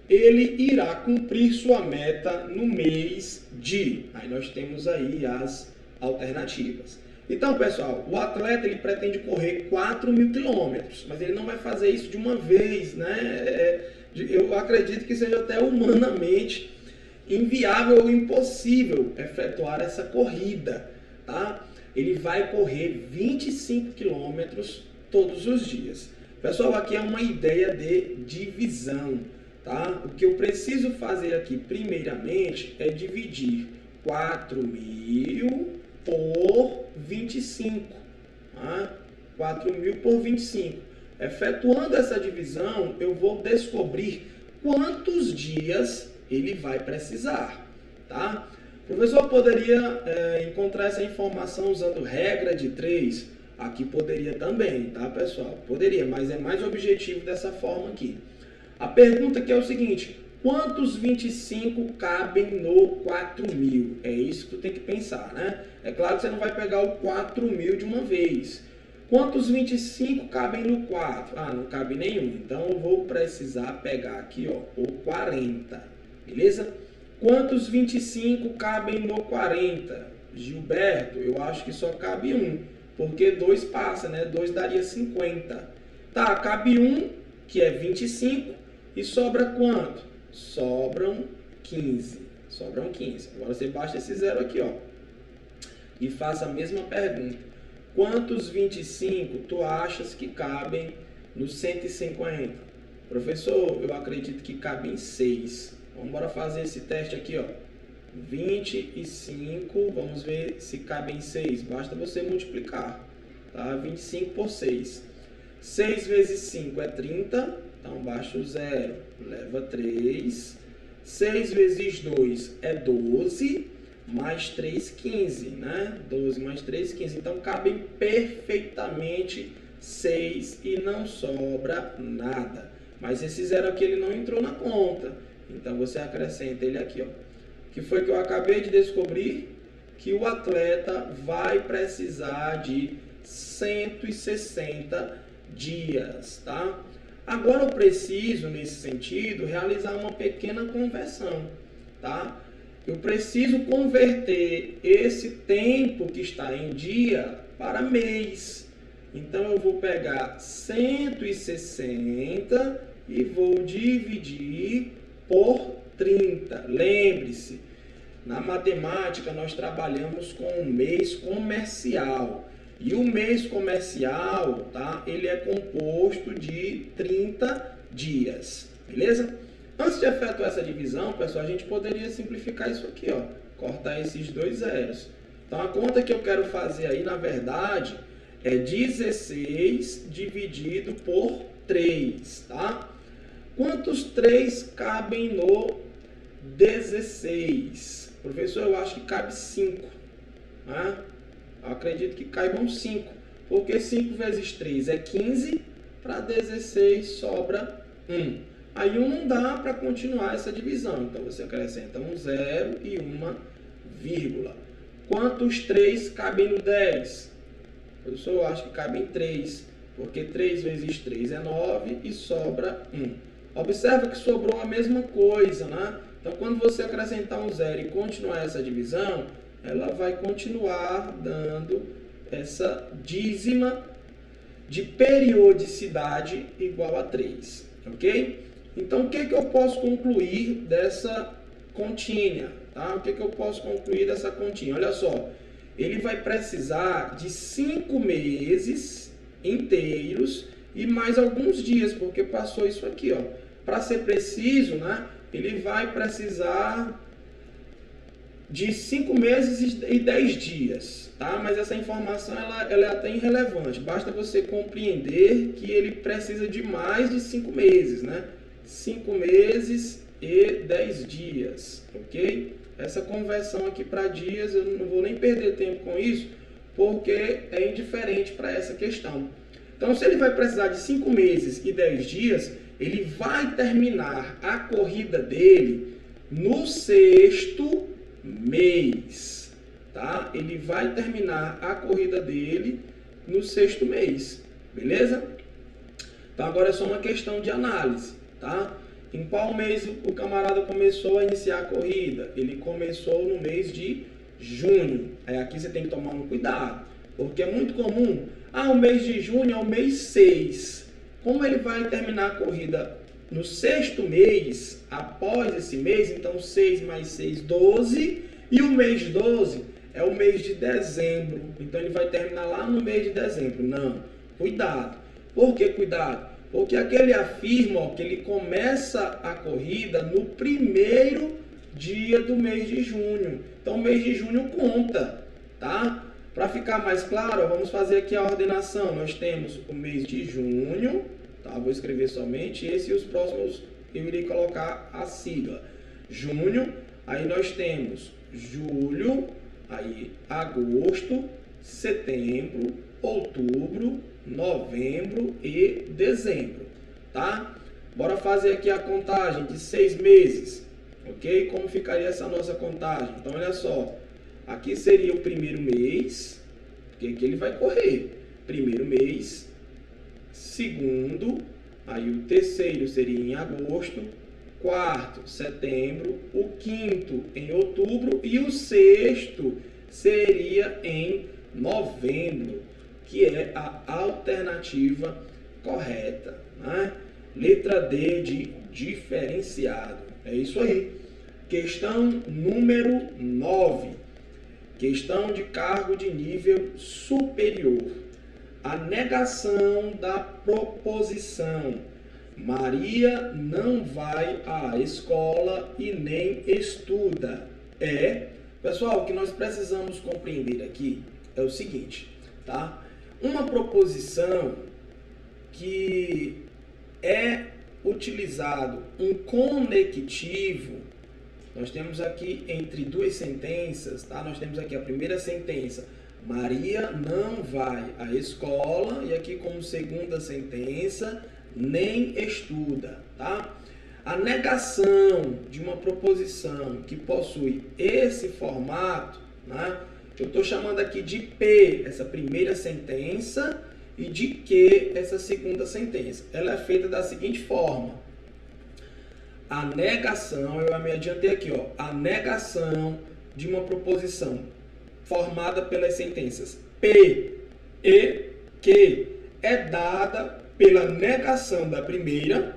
ele irá cumprir sua meta no mês de... Aí nós temos aí as alternativas. Então, pessoal, o atleta ele pretende correr 4.000 quilômetros, mas ele não vai fazer isso de uma vez, né? Eu acredito que seja até humanamente inviável ou impossível efetuar essa corrida, tá? Ele vai correr 25 quilômetros todos os dias. Pessoal, aqui é uma ideia de divisão, tá? O que eu preciso fazer aqui, primeiramente, é dividir 4.000 por 25, tá? 4.000 por 25. Efetuando essa divisão, eu vou descobrir quantos dias ele vai precisar, tá? O professor poderia encontrar essa informação usando regra de 3. Aqui poderia também, tá, pessoal? Poderia, mas é mais objetivo dessa forma aqui. A pergunta aqui é o seguinte: quantos 25 cabem no 4.000? É isso que tu tem que pensar, né? É claro que você não vai pegar o 4.000 de uma vez. Quantos 25 cabem no 4? Ah, não cabe nenhum. Então eu vou precisar pegar aqui, ó, o 40. Beleza? Quantos 25 cabem no 40? Gilberto, eu acho que só cabe um, porque 2 passa, né? 2 daria 50. Tá, cabe um, que é 25, e sobra quanto? Sobram 15. Sobram 15. Agora você baixa esse zero aqui, ó, e faça a mesma pergunta. Quantos 25 tu achas que cabem no 150? Professor, eu acredito que cabem 6. Vamos embora fazer esse teste aqui, ó. 25, vamos ver se cabem 6. Basta você multiplicar, tá? 25 por 6. 6 vezes 5 é 30, então baixa o zero, leva 3. 6 vezes 2 é 12, mais 3, 15, né? 12 mais 3, 15. Então cabem perfeitamente 6 e não sobra nada. Mas esse zero aqui ele não entrou na conta. Então você acrescenta ele aqui, ó. Que foi que eu acabei de descobrir? Que o atleta vai precisar de 160 dias, tá? Agora eu preciso, nesse sentido, realizar uma pequena conversão, tá? Eu preciso converter esse tempo que está em dia para mês. Então eu vou pegar 160 e vou dividir por 30. Lembre-se, na matemática nós trabalhamos com o mês comercial. E o mês comercial, tá? Ele é composto de 30 dias, beleza? Antes de efetuar essa divisão, pessoal, a gente poderia simplificar isso aqui, ó. Cortar esses 2 zeros. Então a conta que eu quero fazer aí, na verdade, é 16 dividido por 3, tá? Quantos 3 cabem no 16? Professor, eu acho que cabe 5, né? Eu acredito que caibam 5, porque 5 vezes 3 é 15, para 16 sobra 1. Aí 1 não dá para continuar essa divisão, então você acrescenta um zero e uma vírgula. Quantos 3 cabem no 10? Professor, eu acho que cabem 3, porque 3 vezes 3 é 9 e sobra 1. Observa que sobrou a mesma coisa, né? Então, quando você acrescentar um zero e continuar essa divisão, ela vai continuar dando essa dízima de periodicidade igual a 3, ok? Então, o que eu posso concluir dessa continha? Tá? O que eu posso concluir dessa continha? Olha só, ele vai precisar de 5 meses inteiros e mais alguns dias, porque passou isso aqui, ó. Para ser preciso, né? Ele vai precisar de 5 meses e 10 dias, tá? Mas essa informação ela é até irrelevante, basta você compreender que ele precisa de mais de 5 meses, né? 5 meses e 10 dias, ok? Essa conversão aqui para dias, eu não vou nem perder tempo com isso, porque é indiferente para essa questão. Então, se ele vai precisar de 5 meses e 10 dias, ele vai terminar a corrida dele no 6º mês, tá? Ele vai terminar a corrida dele no 6º mês, beleza? Então agora é só uma questão de análise, tá? Em qual mês o camarada começou a iniciar a corrida? Ele começou no mês de junho. Aí aqui você tem que tomar um cuidado, porque é muito comum, o mês de junho é o mês 6. Como ele vai terminar a corrida no 6º mês, após esse mês, então 6 mais 6, 12, e o mês 12 é o mês de dezembro, então ele vai terminar lá no mês de dezembro. Não, cuidado. Por que cuidado? Porque aqui ele afirma que ele começa a corrida no 1º dia do mês de junho. Então o mês de junho conta, tá? Para ficar mais claro, vamos fazer aqui a ordenação. Nós temos o mês de junho, tá? Vou escrever somente esse e os próximos eu irei colocar a sigla. Junho, aí nós temos julho, aí agosto, setembro, outubro, novembro e dezembro, tá? Bora fazer aqui a contagem de 6 meses, ok? Como ficaria essa nossa contagem? Então, olha só, aqui seria o 1º mês, que aqui ele vai correr. 1º mês, 2º, aí o 3º seria em agosto, 4º, setembro, o 5º em outubro e o 6º seria em novembro, que é a alternativa correta, né? Letra D de diferenciado. É isso aí. Questão número 9. Questão de cargo de nível superior. A negação da proposição: Maria não vai à escola e nem estuda. Pessoal, o que nós precisamos compreender aqui é o seguinte, tá? Uma proposição que é utilizado um conectivo, nós temos aqui entre duas sentenças, tá? Nós temos aqui a primeira sentença: Maria não vai à escola, e aqui como segunda sentença, nem estuda, tá? A negação de uma proposição que possui esse formato, né? Eu estou chamando aqui de P, essa primeira sentença, e de Q, essa segunda sentença. Ela é feita da seguinte forma: a negação, eu me adiantei aqui, ó, a negação de uma proposição formada pelas sentenças P e Q é dada pela negação da primeira,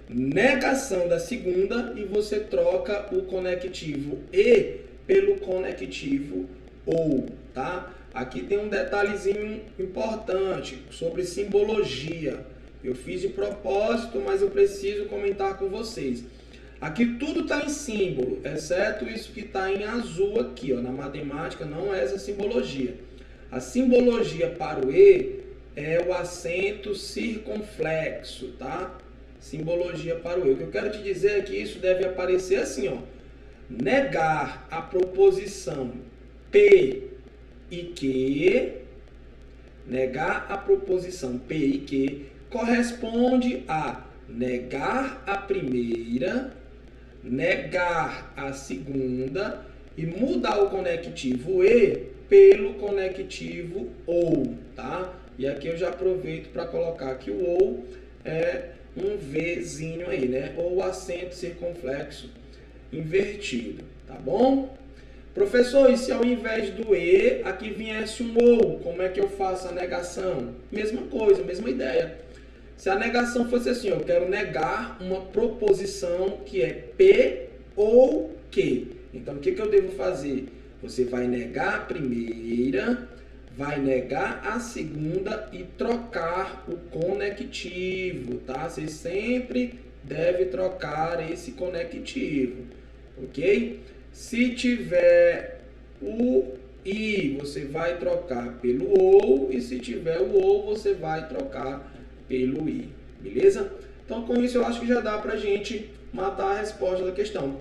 negação da segunda, e você troca o conectivo e pelo conectivo ou, tá? Aqui tem um detalhezinho importante sobre simbologia. Eu fiz de propósito, mas eu preciso comentar com vocês. Aqui tudo está em símbolo, exceto isso que está em azul aqui, ó. Na matemática não é essa simbologia. A simbologia para o E é o acento circunflexo, tá? Simbologia para o E. O que eu quero te dizer é que isso deve aparecer assim, ó. Negar a proposição P e Q, negar a proposição P e Q corresponde a negar a primeira, negar a segunda e mudar o conectivo E pelo conectivo OU, tá? E aqui eu já aproveito para colocar que o OU é um Vzinho aí, né? Ou acento circunflexo invertido, tá bom? Professor, e se ao invés do E, aqui viesse um OU, como é que eu faço a negação? Mesma coisa, mesma ideia. Se a negação fosse assim, eu quero negar uma proposição que é P ou Q. Então, o que eu devo fazer? Você vai negar a primeira, vai negar a segunda e trocar o conectivo, tá? Você sempre deve trocar esse conectivo, ok? Se tiver o I, você vai trocar pelo OU, e se tiver o OU, você vai trocar pelo I, beleza? Então, com isso, eu acho que já dá pra gente matar a resposta da questão.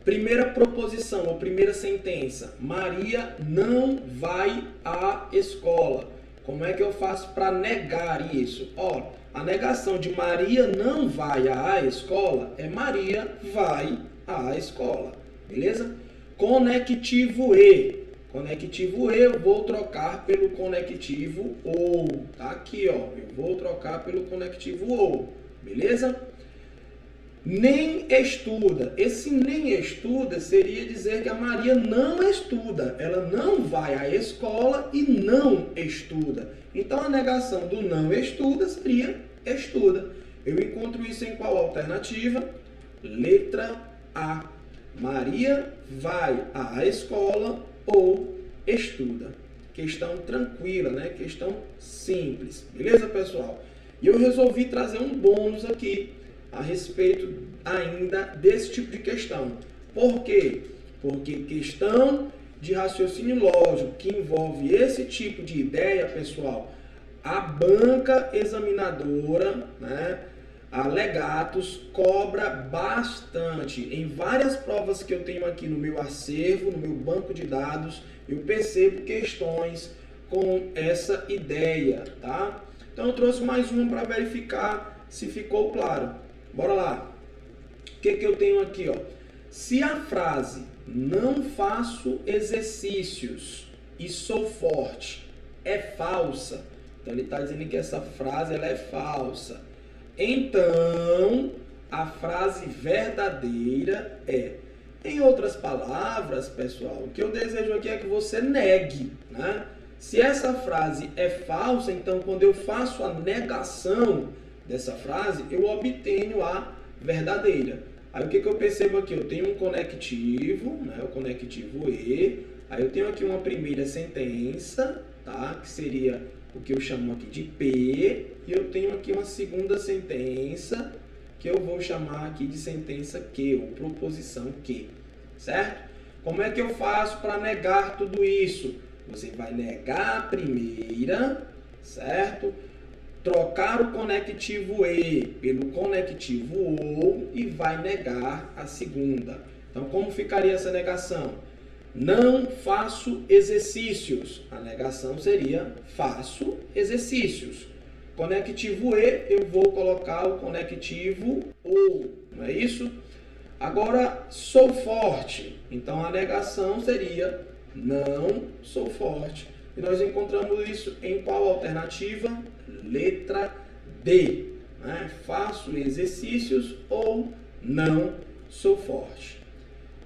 Primeira proposição, ou primeira sentença, Maria não vai à escola. Como é que eu faço para negar isso? Ó, a negação de Maria não vai à escola é Maria vai à escola, beleza? Conectivo E. Conectivo E eu vou trocar pelo conectivo OU. Tá aqui, ó. Eu vou trocar pelo conectivo OU, beleza? Nem estuda. Esse nem estuda seria dizer que a Maria não estuda. Ela não vai à escola e não estuda. Então a negação do não estuda seria estuda. Eu encontro isso em qual alternativa? Letra A. Maria vai à escola ou estuda. Questão tranquila, né? Questão simples. Beleza, pessoal? E eu resolvi trazer um bônus aqui a respeito ainda desse tipo de questão. Por quê? Porque questão de raciocínio lógico que envolve esse tipo de ideia, pessoal, a banca examinadora, né, a Legatos, cobra bastante. Em várias provas que eu tenho aqui no meu acervo, no meu banco de dados, eu percebo questões com essa ideia, tá? Então eu trouxe mais uma para verificar se ficou claro. Bora lá. O que eu tenho aqui, ó? Se a frase não faço exercícios e sou forte é falsa, então ele está dizendo que essa frase ela é falsa. Então, a frase verdadeira é. Em outras palavras, pessoal, o que eu desejo aqui é que você negue, né? Se essa frase é falsa, então quando eu faço a negação dessa frase, eu obtenho a verdadeira. Aí o que eu percebo aqui? Eu tenho um conectivo, né? O conectivo E. Aí eu tenho aqui uma primeira sentença, tá? Que seria o que eu chamo aqui de P. E eu tenho aqui uma segunda sentença, que eu vou chamar aqui de sentença Q, ou proposição Q. Certo? Como é que eu faço para negar tudo isso? Você vai negar a primeira, certo? Trocar o conectivo E pelo conectivo OU e vai negar a segunda. Então, como ficaria essa negação? Não faço exercícios. A negação seria faço exercícios. Conectivo E, eu vou colocar o conectivo OU. Não é isso? Agora, sou forte. Então, a negação seria não sou forte. E nós encontramos isso em qual alternativa? Letra D. Né? Faço exercícios ou não sou forte.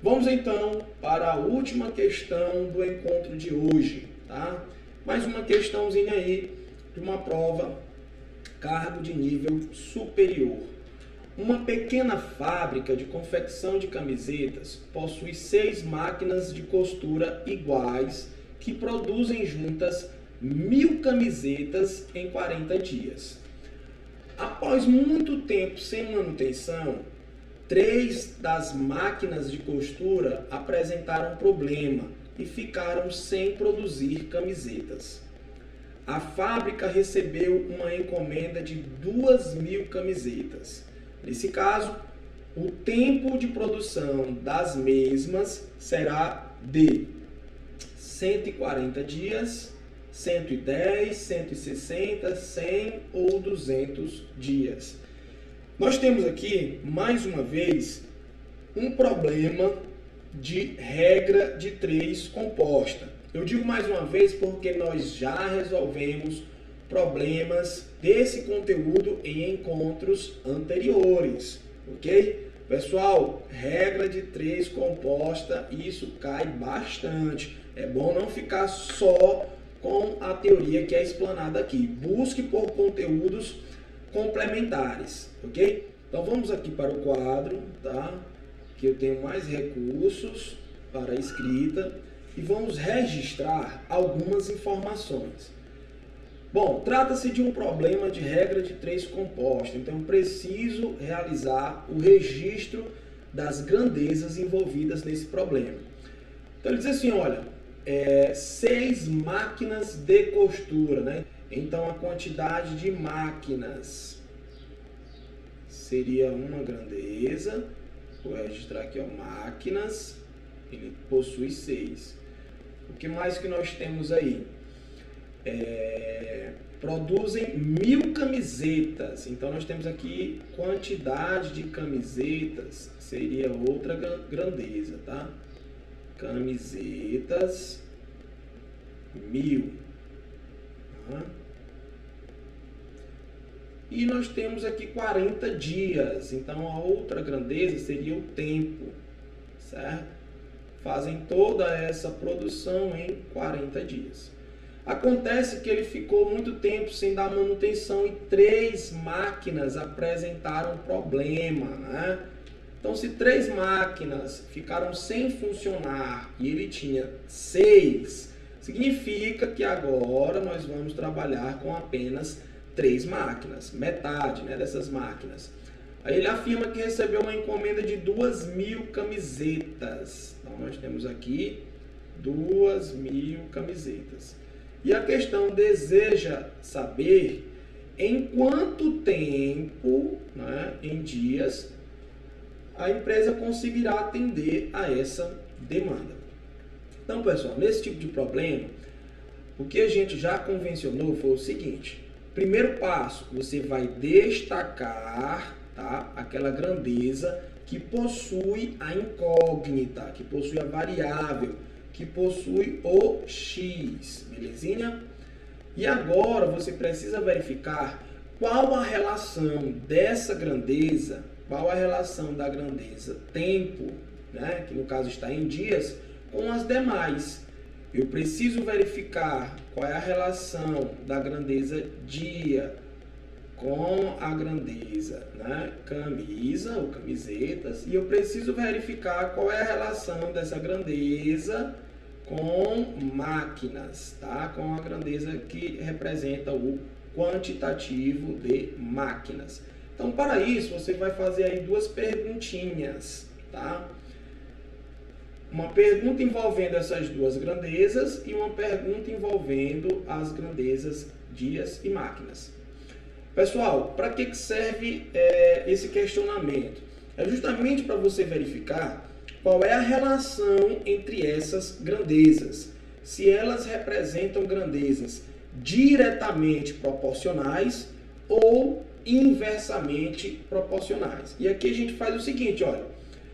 Vamos então para a última questão do encontro de hoje. Tá? Mais uma questãozinha aí de uma prova cargo de nível superior. Uma pequena fábrica de confecção de camisetas possui 6 máquinas de costura iguais que produzem juntas 1000 camisetas em 40 dias. Após muito tempo sem manutenção, 3 das máquinas de costura apresentaram problema e ficaram sem produzir camisetas. A fábrica recebeu uma encomenda de 2000 camisetas. Nesse caso, o tempo de produção das mesmas será de 140 dias, 110, 160, 100 ou 200 dias. Nós temos aqui, mais uma vez, um problema de regra de 3 composta. Eu digo mais uma vez porque nós já resolvemos problemas desse conteúdo em encontros anteriores, ok? Pessoal, regra de 3 composta, isso cai bastante. É bom não ficar só com a teoria que é explanada aqui. Busque por conteúdos complementares, ok? Então vamos aqui para o quadro, tá? Que eu tenho mais recursos para a escrita e vamos registrar algumas informações. Bom, trata-se de um problema de regra de 3 composta, então eu preciso realizar o registro das grandezas envolvidas nesse problema. Então ele diz assim, olha, 6 máquinas de costura, né? Então a quantidade de máquinas seria uma grandeza. Vou registrar aqui, ó, máquinas, ele possui 6. O que mais que nós temos aí? Produzem 1000 camisetas. Então nós temos aqui quantidade de camisetas, seria outra grandeza, tá? Camisetas 1000. E nós temos aqui 40 dias. Então a outra grandeza seria o tempo, certo? Fazem toda essa produção em 40 dias. Acontece que ele ficou muito tempo sem dar manutenção e 3 máquinas apresentaram problema, né? Então, se 3 máquinas ficaram sem funcionar e ele tinha 6, significa que agora nós vamos trabalhar com apenas 3 máquinas, metade, né, dessas máquinas. Aí ele afirma que recebeu uma encomenda de 2000 camisetas. Então, nós temos aqui 2000 camisetas. E a questão deseja saber em quanto tempo, né, em dias, a empresa conseguirá atender a essa demanda. Então, pessoal, nesse tipo de problema, o que a gente já convencionou foi o seguinte. Primeiro passo, você vai destacar, tá, aquela grandeza que possui a incógnita, que possui a variável, que possui o X, belezinha? E agora você precisa verificar qual a relação dessa grandeza, qual a relação da grandeza tempo, né, que no caso está em dias, com as demais. Eu preciso verificar qual é a relação da grandeza dia com a grandeza, né, camisa ou camisetas, e eu preciso verificar qual é a relação dessa grandeza com máquinas, tá? Com a grandeza que representa o quantitativo de máquinas. Então, para isso, você vai fazer aí 2 perguntinhas, tá? Uma pergunta envolvendo essas 2 grandezas e uma pergunta envolvendo as grandezas dias e máquinas. Pessoal, para que serve esse questionamento? É justamente para você verificar qual é a relação entre essas grandezas. Se elas representam grandezas diretamente proporcionais ou inversamente proporcionais. E aqui a gente faz o seguinte, olha.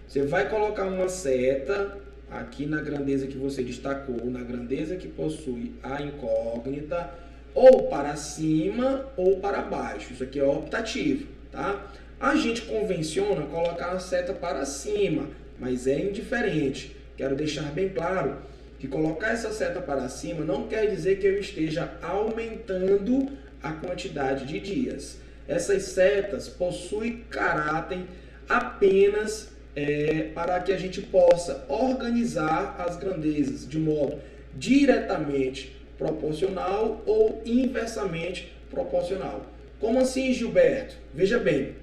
Você vai colocar uma seta aqui na grandeza que você destacou, na grandeza que possui a incógnita, ou para cima ou para baixo. Isso aqui é optativo, tá? A gente convenciona colocar a seta para cima, mas é indiferente. Quero deixar bem claro que colocar essa seta para cima não quer dizer que eu esteja aumentando a quantidade de dias. Essas setas possuem caráter apenas para que a gente possa organizar as grandezas de modo diretamente proporcional ou inversamente proporcional. Como assim, Gilberto? Veja bem,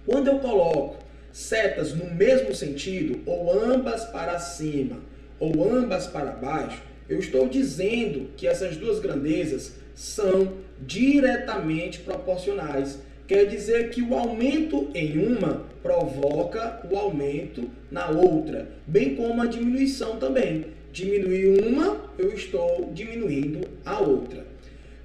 quando eu coloco setas no mesmo sentido, ou ambas para cima, ou ambas para baixo, eu estou dizendo que essas 2 grandezas são diretamente proporcionais. Quer dizer que o aumento em uma provoca o aumento na outra, bem como a diminuição também. Diminuir uma, eu estou diminuindo a outra.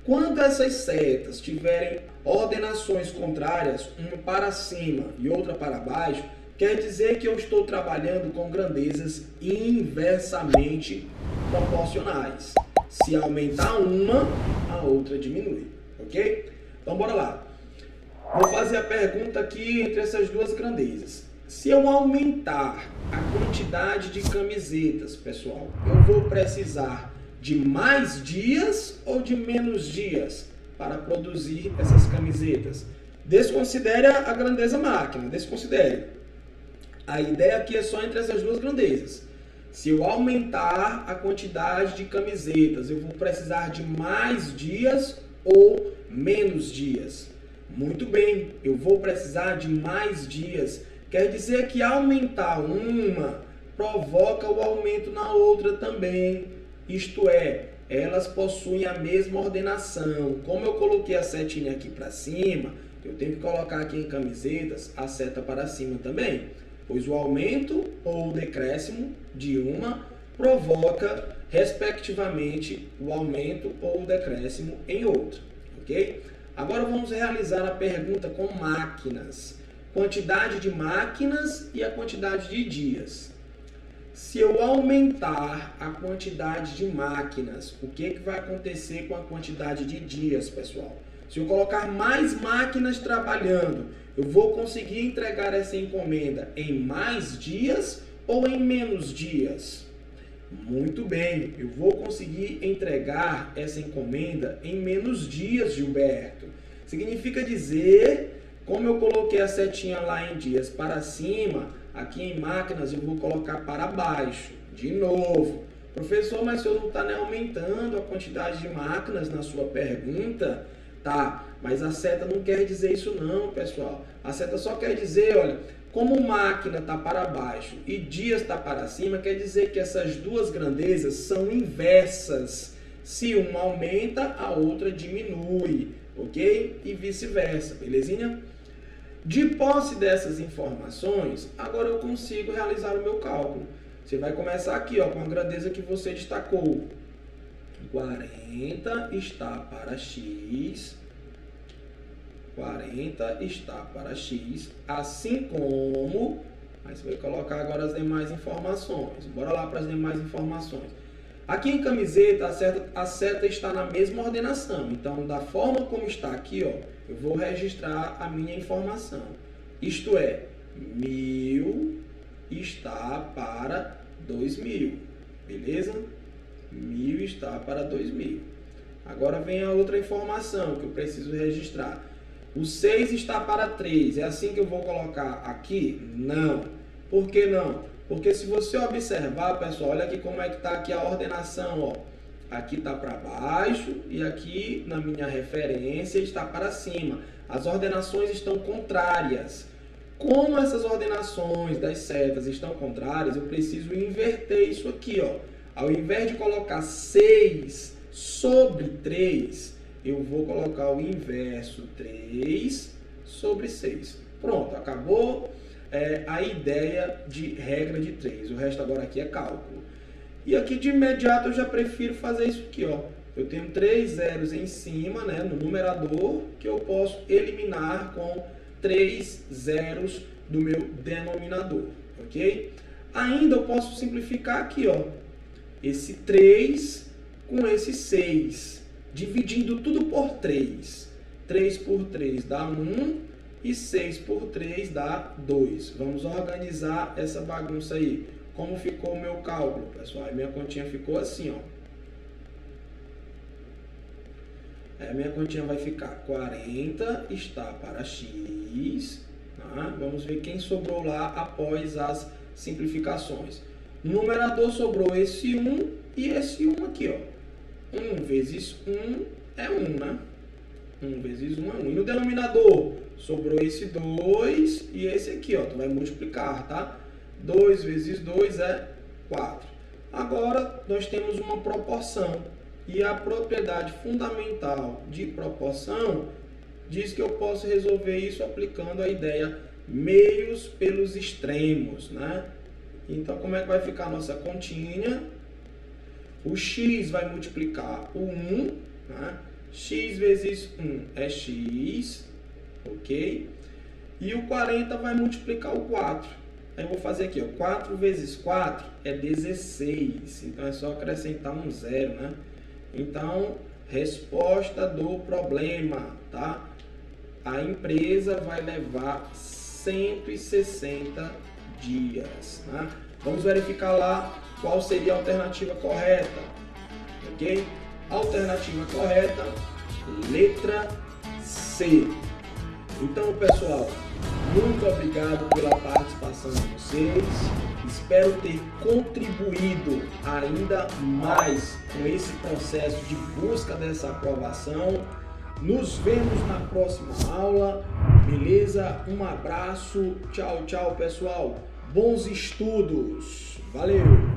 Quando essas setas tiverem ordenações contrárias, uma para cima e outra para baixo, quer dizer que eu estou trabalhando com grandezas inversamente proporcionais. Se aumentar uma, a outra diminui, ok? Então, bora lá. Vou fazer a pergunta aqui entre essas 2 grandezas. Se eu aumentar a quantidade de camisetas, pessoal, eu vou precisar de mais dias ou de menos dias para produzir essas camisetas? Desconsidere a grandeza máquina, desconsidere. A ideia aqui é só entre essas 2 grandezas. Se eu aumentar a quantidade de camisetas, eu vou precisar de mais dias ou menos dias? Muito bem, eu vou precisar de mais dias. Quer dizer que aumentar uma provoca o aumento na outra também. Isto é, elas possuem a mesma ordenação. Como eu coloquei a setinha aqui para cima, eu tenho que colocar aqui em camisetas a seta para cima também, pois o aumento ou o decréscimo de uma provoca, respectivamente, o aumento ou o decréscimo em outra, ok? Agora vamos realizar a pergunta com máquinas. Quantidade de máquinas e a quantidade de dias. Se eu aumentar a quantidade de máquinas, o que vai acontecer com a quantidade de dias, pessoal? Se eu colocar mais máquinas trabalhando, eu vou conseguir entregar essa encomenda em mais dias ou em menos dias? Muito bem, eu vou conseguir entregar essa encomenda em menos dias, Gilberto. Significa dizer, como eu coloquei a setinha lá em dias para cima, aqui em máquinas eu vou colocar para baixo. De novo. Professor, mas o senhor não está nem aumentando a quantidade de máquinas na sua pergunta? Tá, mas a seta não quer dizer isso não, pessoal. A seta só quer dizer, olha, como máquina está para baixo e dias está para cima, quer dizer que essas duas grandezas são inversas. Se uma aumenta, a outra diminui, ok? E vice-versa, belezinha? De posse dessas informações, agora eu consigo realizar o meu cálculo. Você vai começar aqui, ó, com a grandeza que você destacou. 40 está para x, 40 está para x, assim como, aí você vai colocar agora as demais informações. Bora lá para as demais informações. Aqui em camiseta, a seta está na mesma ordenação. Então, da forma como está aqui, ó, eu vou registrar a minha informação. Isto é, 1000 está para 2000. Beleza? 1000 está para 2000. Agora vem a outra informação que eu preciso registrar. O 6 está para 3. É assim que eu vou colocar aqui? Não. Por que não? Porque se você observar, pessoal, olha aqui como é que está aqui a ordenação, ó. Aqui está para baixo e aqui na minha referência está para cima. As ordenações estão contrárias. Como essas ordenações das setas estão contrárias, eu preciso inverter isso aqui, ó. Ao invés de colocar 6 sobre 3, eu vou colocar o inverso 3 sobre 6. Pronto, acabou a ideia de regra de 3. O resto agora aqui é cálculo. E aqui de imediato eu já prefiro fazer isso aqui, ó. Eu tenho 3 zeros em cima, né, no numerador, que eu posso eliminar com 3 zeros do meu denominador, ok? Ainda eu posso simplificar aqui, ó, esse 3 com esse 6, dividindo tudo por 3. 3 por 3 dá 1 e 6 por 3 dá 2. Vamos organizar essa bagunça aí. Como ficou o meu cálculo, pessoal? A minha continha ficou assim, ó. A minha continha vai ficar 40 está para x. Tá? Vamos ver quem sobrou lá após as simplificações. No numerador sobrou esse 1 e esse 1 aqui, ó. 1 vezes 1 é 1, né? 1 vezes 1 é 1. E no denominador sobrou esse 2 e esse aqui, ó. Tu vai multiplicar, tá? 2 vezes 2 é 4. Agora, nós temos uma proporção. E a propriedade fundamental de proporção diz que eu posso resolver isso aplicando a ideia meios pelos extremos, né? Então, como é que vai ficar a nossa continha? O x vai multiplicar o 1, né? X vezes 1 é x, ok? E o 40 vai multiplicar o 4. Aí eu vou fazer aqui, ó, 4 vezes 4 é 16. Então, é só acrescentar um zero, né? Então, resposta do problema, tá? A empresa vai levar 160 dias, né? Vamos verificar lá qual seria a alternativa correta, ok? Alternativa correta, letra C. Então, pessoal, muito obrigado pela participação de vocês. Espero ter contribuído ainda mais com esse processo de busca dessa aprovação. Nos vemos na próxima aula, beleza? Um abraço, tchau, tchau, pessoal. Bons estudos, valeu!